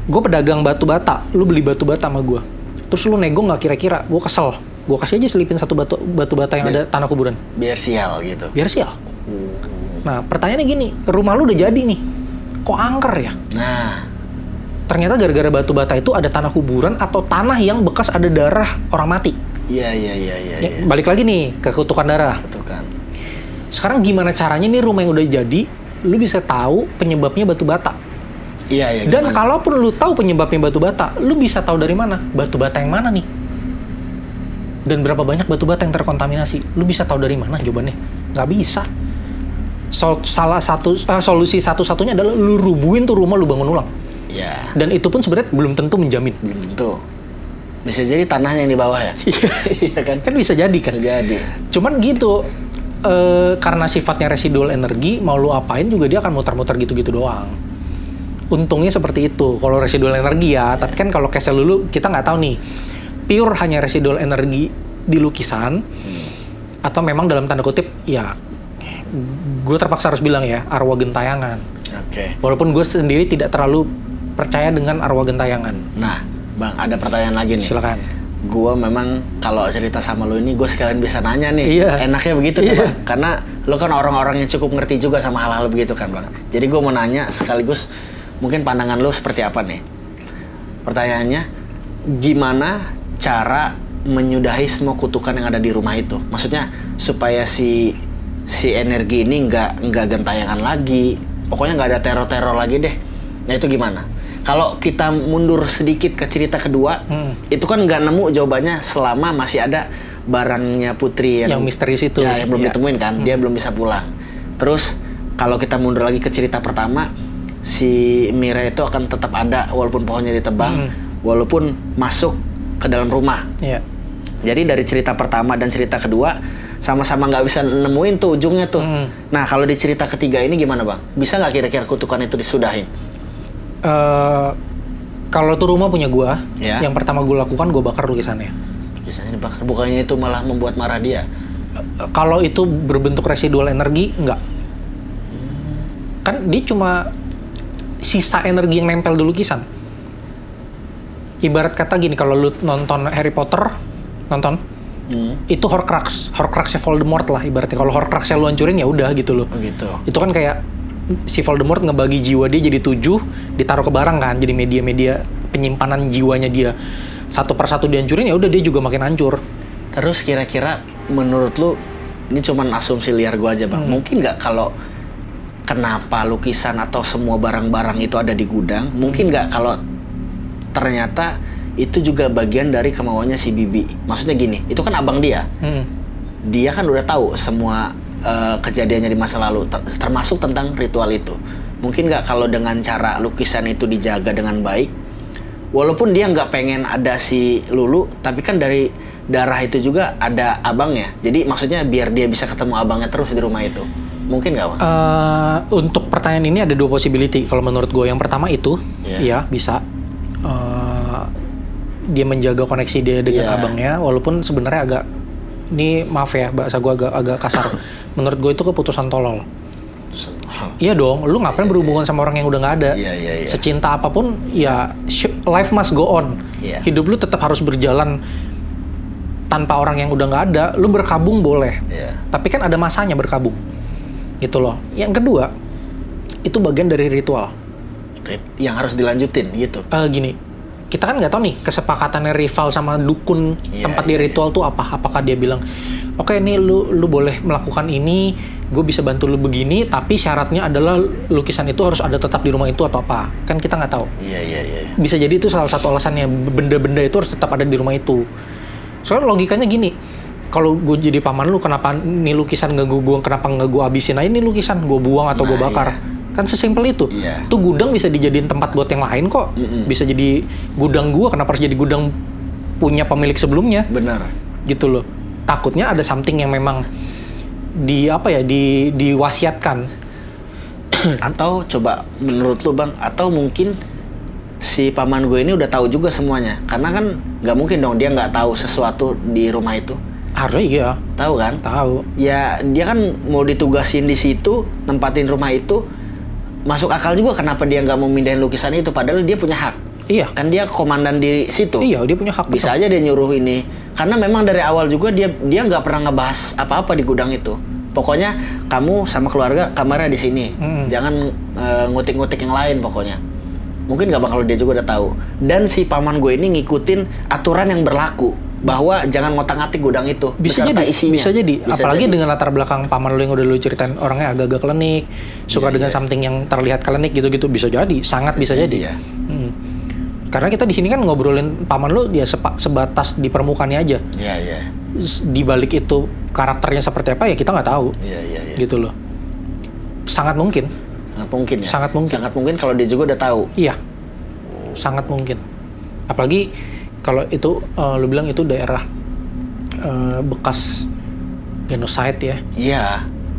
gue pedagang batu bata, lu beli batu bata sama gue, terus lu nego nggak kira-kira, gue kesel, gue kasih aja selipin satu batu bata yang ada tanah kuburan, Biar sial gitu. biar sial. Nah pertanyaannya gini, rumah lu udah jadi nih, kok angker ya? Nah, Ternyata gara-gara batu bata itu ada tanah kuburan atau tanah yang bekas ada darah orang mati. iya. Ya, balik lagi nih ke kutukan darah. Betul kan. Sekarang gimana caranya nih rumah yang udah jadi, lu bisa tahu penyebabnya batu bata. Iya. Dan gimana? kalaupun lu tahu penyebabnya batu bata, lu bisa tahu dari mana? Batu bata yang mana nih? Dan berapa banyak batu bata yang terkontaminasi? Lu bisa tahu dari mana jawabannya? Nggak bisa. Solusi satu-satunya adalah lu rubuhin tuh rumah, lu bangun ulang. Iya. Dan itu pun sebenarnya belum tentu menjamin. Belum tentu. Bisa jadi tanahnya yang di bawah ya. Iya kan? Kan bisa jadi kan? Bisa jadi. Cuman gitu, karena sifatnya residual energi, mau lu apain juga dia akan muter-muter gitu-gitu doang. Untungnya seperti itu, kalau residual energi ya. Tapi kan kalau castle dulu, kita nggak tahu nih, pure hanya residual energi di lukisan, atau memang dalam tanda kutip, ya, gue terpaksa harus bilang ya, arwah gentayangan. Oke. Walaupun gue sendiri tidak terlalu percaya dengan arwah gentayangan. Nah, Bang, ada pertanyaan lagi nih. Silakan. Gue memang kalau cerita sama lu ini, gue sekalian bisa nanya nih. Iya. Enaknya begitu Iya. kan, Bang? Karena lu kan orang-orang yang cukup ngerti juga sama hal-hal begitu kan, Bang. Jadi gue mau nanya sekaligus mungkin pandangan lu seperti apa nih? Pertanyaannya, gimana cara menyudahi semua kutukan yang ada di rumah itu? Maksudnya supaya si energi ini nggak gentayangan lagi. Pokoknya nggak ada teror-teror lagi deh. Nah itu gimana? Kalau kita mundur sedikit ke cerita kedua, itu kan nggak nemu jawabannya selama masih ada barangnya Putri Yang misterius itu. ya, yang belum Ya. ditemuin kan, dia belum bisa pulang. Terus kalau kita mundur lagi ke cerita pertama, si Mira itu akan tetap ada walaupun pohonnya ditebang, walaupun masuk ke dalam rumah. Iya. Jadi dari cerita pertama dan cerita kedua sama-sama nggak bisa nemuin tuh ujungnya tuh. Nah kalau di cerita ketiga ini gimana, Bang? Bisa nggak kira-kira kutukan itu disudahin? Kalau tuh rumah punya gua, Ya. yang pertama gua lakukan gua bakar lukisannya. Biasanya dibakar, bukannya itu malah membuat marah dia? Kalau itu berbentuk residual energi, enggak. Kan dia cuma sisa energi yang nempel di lukisan. Ibarat kata gini, kalau lu nonton Harry Potter, itu Horcruxnya Voldemort lah ibaratnya. Kalau Horcruxnya lu hancurin ya udah gitu loh. Oh gitu. Itu kan kayak si Voldemort ngebagi jiwa dia jadi 7, ditaruh ke barang kan, jadi media-media penyimpanan jiwanya dia. Satu persatu dihancurin ya udah dia juga makin hancur. Terus kira-kira menurut lu, ini cuman asumsi liar gua aja, Bang. Mungkin nggak kalau kenapa lukisan atau semua barang-barang itu ada di gudang? Mungkin nggak kalau ternyata itu juga bagian dari kemauannya si Bibi. Maksudnya gini, itu kan abang dia. Dia kan udah tahu semua kejadiannya di masa lalu, termasuk tentang ritual itu. Mungkin nggak kalau dengan cara lukisan itu dijaga dengan baik, walaupun dia nggak pengen ada si Lulu, tapi kan dari darah itu juga ada abangnya. Jadi maksudnya biar dia bisa ketemu abangnya terus di rumah itu. Mungkin nggak, Bang? Untuk pertanyaan ini ada 2 possibility. Kalau menurut gue yang pertama itu, Iya. ya bisa. Dia menjaga koneksi dia dengan abangnya, walaupun sebenarnya agak, ini maaf ya, bahasa gue agak kasar. Menurut gue itu keputusan tolol. Iya dong, lu ngapain berhubungan sama orang yang udah nggak ada? Iya. Secinta apapun, ya life must go on. Iya. Hidup lu tetap harus berjalan tanpa orang yang udah nggak ada. Lu berkabung boleh, Iya. tapi kan ada masanya berkabung, gitu loh. Yang kedua, itu bagian dari ritual. Yang harus dilanjutin gitu. Gini, kita kan nggak tahu nih kesepakatannya rival sama dukun tempat di ritual tuh apa. Apakah dia bilang, oke nih lu boleh melakukan ini, gue bisa bantu lu begini, tapi syaratnya adalah lukisan itu harus ada tetap di rumah itu atau apa? Kan kita nggak tahu. Iya. Bisa jadi itu salah satu alasannya, benda-benda itu harus tetap ada di rumah itu. Soalnya logikanya gini, kalau gue jadi paman lu, kenapa nih lukisan kenapa nggak gue habisin aja nih lukisan, gue buang atau gue bakar? Kan sesimpel itu. Iya. Tuh gudang bisa dijadiin tempat buat yang lain kok. Bisa jadi gudang gua, kenapa harus jadi gudang punya pemilik sebelumnya? Benar. Gitu loh. Takutnya ada something yang memang diwasiatkan. Atau coba menurut lu Bang, atau mungkin si paman gue ini udah tahu juga semuanya, karena kan nggak mungkin dong dia nggak tahu sesuatu di rumah itu. Harusnya iya. Tahu kan? Tahu. Ya dia kan mau ditugasin di situ, nempatin rumah itu, masuk akal juga kenapa dia nggak mau mindahin lukisan itu, padahal dia punya hak. Iya. Kan dia komandan di situ. Iya, dia punya hak. Bisa aja dia nyuruh ini, karena memang dari awal juga dia nggak pernah ngebahas apa-apa di gudang itu. Pokoknya kamu sama keluarga kamarnya di sini, jangan ngutik-ngutik yang lain pokoknya. Mungkin nggak Bang kalau dia juga udah tahu. Dan si paman gue ini ngikutin aturan yang berlaku bahwa jangan ngotak-ngatik gudang itu Bisa beserta jadi, isinya. bisa jadi. Bisa Apalagi jadi. dengan latar belakang paman lu yang udah lu ceritain orangnya agak-agak klinik, suka dengan something yang terlihat klinik gitu-gitu, bisa jadi, sangat bisa jadi. ya. Karena kita di sini kan ngobrolin paman lu dia sebatas di permukaannya aja. Iya. Di balik itu karakternya seperti apa ya kita nggak tahu. Iya. Gitu loh. Sangat mungkin. Sangat mungkin ya. Sangat mungkin. Sangat mungkin kalau dia juga udah tahu. Iya. Sangat mungkin. Apalagi kalau itu lu bilang itu daerah bekas genocide ya. Iya.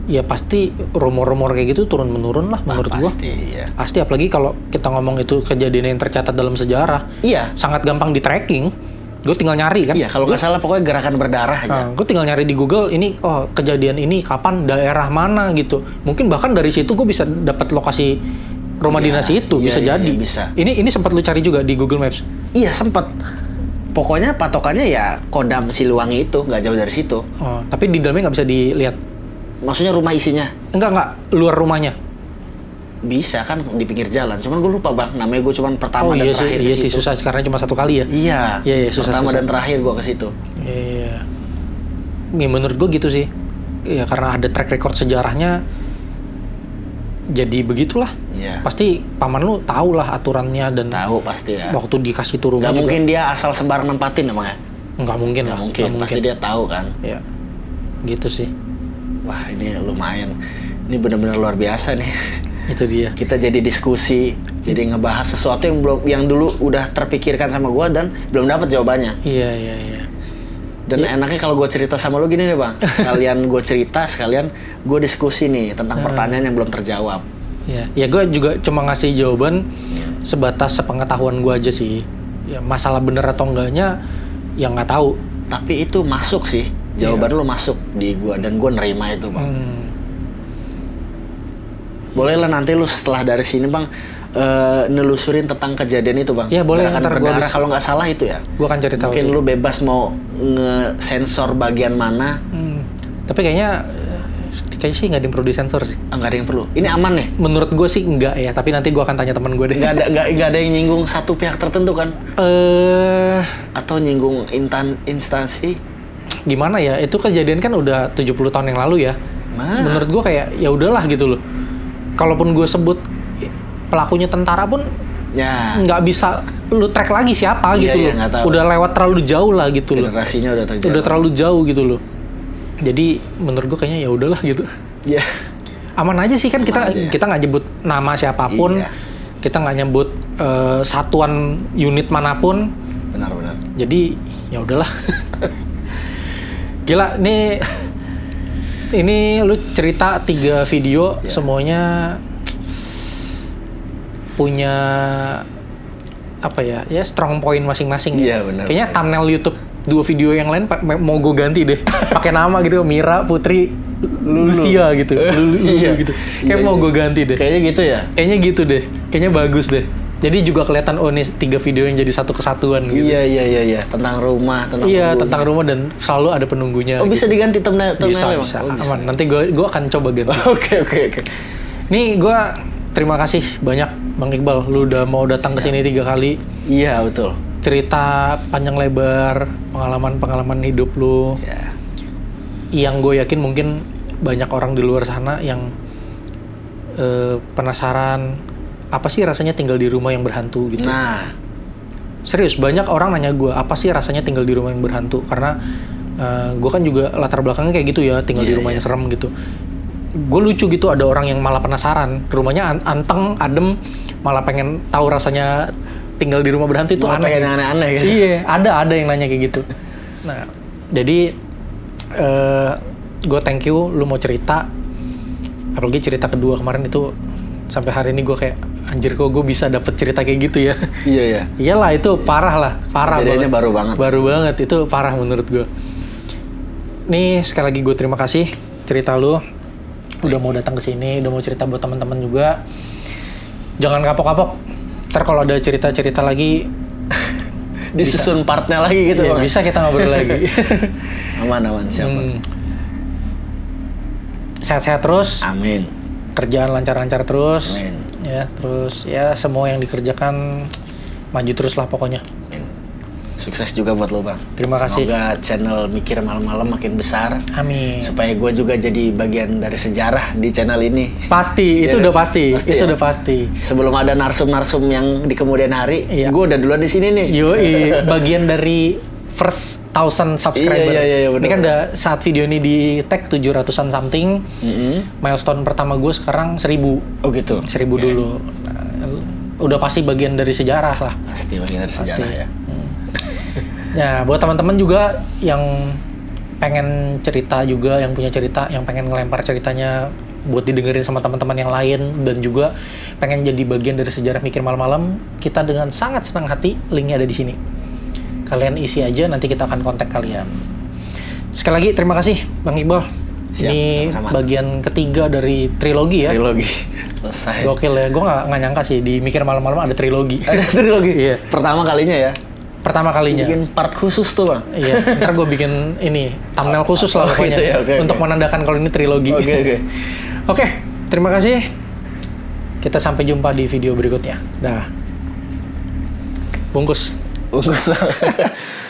Ya pasti rumor-rumor kayak gitu turun-menurun lah menurut gua. Pasti, iya. Pasti, apalagi kalau kita ngomong itu kejadian yang tercatat dalam sejarah. Iya. Sangat gampang di tracking. Gue tinggal nyari kan. Iya, kalau nggak salah pokoknya gerakan berdarah aja. Gue tinggal nyari di Google ini, kejadian ini kapan, daerah mana gitu. Mungkin bahkan dari situ gue bisa dapat lokasi rumah Iya, dinas itu, iya, bisa iya, jadi. bisa. Ini sempat lu cari juga di Google Maps. Iya, sempet. Pokoknya patokannya ya Kodam Siliwangi itu, nggak jauh dari situ. Oh, tapi di dalamnya nggak bisa dilihat. Maksudnya rumah isinya? Enggak, luar rumahnya. Bisa kan di pinggir jalan. Cuman gue lupa Bang, namanya gue cuman pertama dan Iya terakhir sih, ke situ. susah karena cuma satu kali ya. Iya. Iya, susah. Pertama dan terakhir gue ke situ. Iya. Ya, menurut gue gitu sih. Ya karena ada track record sejarahnya. Jadi begitulah. Iya. Pasti paman lu tahu lah aturannya dan Tahu pasti ya. waktu dikasih turun Gak mungkin dia asal sembarang nempatin emang ya? Nggak mungkin Gak lah. mungkin. Nggak Pasti dia tahu kan. Ya. Gitu sih. Wah ini lumayan. Ini benar-benar luar biasa nih. Itu dia. Kita jadi diskusi, jadi ngebahas sesuatu yang dulu udah terpikirkan sama gue dan belum dapat jawabannya. Iya. Dan enaknya kalau gue cerita sama lu gini nih Bang, sekalian gue cerita, sekalian gue diskusi nih tentang pertanyaan yang belum terjawab. Iya. Ya gue juga cuma ngasih jawaban sebatas sepengetahuan gue aja sih. Ya masalah bener atau enggaknya, ya nggak tahu. Tapi itu masuk sih, jawaban lu masuk di gue dan gue nerima itu Bang. Boleh lah nanti lu setelah dari sini Bang nelusurin tentang kejadian itu Bang. Ya, boleh, Gerakan ntar gua berdarah habis- kalau nggak salah itu ya. Gue akan cari tahu Mungkin sih. lu bebas mau nge-sensor bagian mana. Tapi kayaknya sih nggak ada yang perlu disensor sih. Nggak ada yang perlu. Ini aman nih. Menurut gue sih enggak ya. Tapi nanti gue akan tanya teman gue deh. Nggak ada yang nyinggung satu pihak tertentu kan? Atau nyinggung instansi? Gimana ya? Itu kejadian kan udah 70 tahun yang lalu ya. Nah. Menurut gue kayak ya udahlah gitu loh. Kalaupun gue sebut pelakunya tentara pun Ya. nggak bisa lu track lagi siapa Iya, gitu iya, loh. nggak tahu. Udah lewat terlalu jauh lah gitu loh. Generasinya udah terjauh. Udah terlalu jauh gitu loh. Jadi menurut gue kayaknya ya udahlah gitu. Ya. Aman aja sih kan Aman kita aja ya. kita nggak nyebut nama siapapun. Iya. Kita nggak nyebut satuan unit manapun. Benar-benar. Jadi ya udahlah. Gila ini lu cerita 3 video Ya. semuanya punya apa ya strong point masing-masing. Iya, benar. Kayaknya thumbnail YouTube 2 video yang lain mau gue ganti deh. Pakai nama gitu, Mira Putri Lucia gitu. Lulu Iya. gitu. Kayak Iya, mau iya. gue ganti deh. Kayaknya gitu ya. Kayaknya gitu deh. Kayaknya bagus deh. Jadi juga kelihatan ini 3 video yang jadi satu kesatuan gitu. Iya. Tentang rumah, tentang Iya, penunggunya. tentang rumah dan selalu ada penunggunya. Oh, bisa diganti thumbnail bisa, Bang? bisa. Oh, Aman. Nanti gue akan coba ganti. Oke. Nih gue terima kasih banyak Bang Iqbal. Lu udah mau datang ke sini 3 kali. Iya, betul. Cerita panjang lebar, pengalaman hidup lu. Ya. Yang gue yakin mungkin banyak orang di luar sana yang penasaran apa sih rasanya tinggal di rumah yang berhantu gitu. Nah, Serius, banyak orang nanya gue, apa sih rasanya tinggal di rumah yang berhantu? Karena gue kan juga latar belakangnya kayak gitu ya, tinggal di Iya, rumah iya. yang serem gitu. Gue lucu gitu, ada orang yang malah penasaran. Rumahnya anteng, adem, malah pengen tahu rasanya tinggal di rumah berhantu itu malah pengen aneh. yang aneh-aneh gitu. Iya, ada yang nanya kayak gitu. Nah, jadi gue thank you lu mau cerita. Apalagi cerita kedua kemarin itu sampai hari ini gue kayak anjir kok gue bisa dapet cerita kayak gitu ya. Iya ya. Iyalah itu parah Kejadiannya banget. Baru banget itu parah menurut gue. Nih sekali lagi gue terima kasih cerita lu udah mau datang ke sini, udah mau cerita buat teman-teman juga. Jangan kapok-kapok. Ntar kalau ada cerita-cerita lagi Disusun partnya lagi gitu. ya, bisa kita ngobrol lagi. Aman siapa. Sehat-sehat terus. Amin. Kerjaan lancar-lancar terus. Amin. Ya, terus ya semua yang dikerjakan maju terus lah pokoknya. Amin. Sukses juga buat lo, Bang. Terima kasih. Semoga channel Mikir Malam-Malam makin besar. Amin. Supaya gue juga jadi bagian dari sejarah di channel ini. Pasti, itu udah pasti. Itu ya? udah pasti. Sebelum ada narsum-narsum yang di kemudian hari, Iya. gue udah duluan di sini nih. Yoi, bagian dari first 1000 subscriber. Iya, Ini kan udah saat video ini di tag 700-an something. Milestone pertama gue sekarang 1000. Oh gitu. 1000 dulu. Nah, udah pasti bagian dari sejarah lah. Pasti bagian dari sejarah ya. Ya, buat teman-teman juga yang pengen cerita juga, yang punya cerita, yang pengen ngelempar ceritanya buat didengerin sama teman-teman yang lain dan juga pengen jadi bagian dari sejarah Mikir Malam-Malam, kita dengan sangat senang hati, linknya ada di sini. Kalian isi aja, nanti kita akan kontak kalian. Sekali lagi terima kasih Bang Iqbal. Siap, Ini sama-sama. bagian ketiga dari trilogi ya. Trilogi. Selesai. Gokil ya, gue nggak nyangka sih di Mikir Malam-Malam ada trilogi. Ada trilogi? Iya. Pertama kalinya ya? Pertama kalinya. Bikin part khusus tuh, Bang? Iya, ntar gue bikin ini, thumbnail khusus lah Oh, pokoknya. gitu ya, oke, untuk oke. menandakan kalau ini trilogi. Oke. Oke, terima kasih. Kita sampai jumpa di video berikutnya. Dah. Bungkus. Bungkus.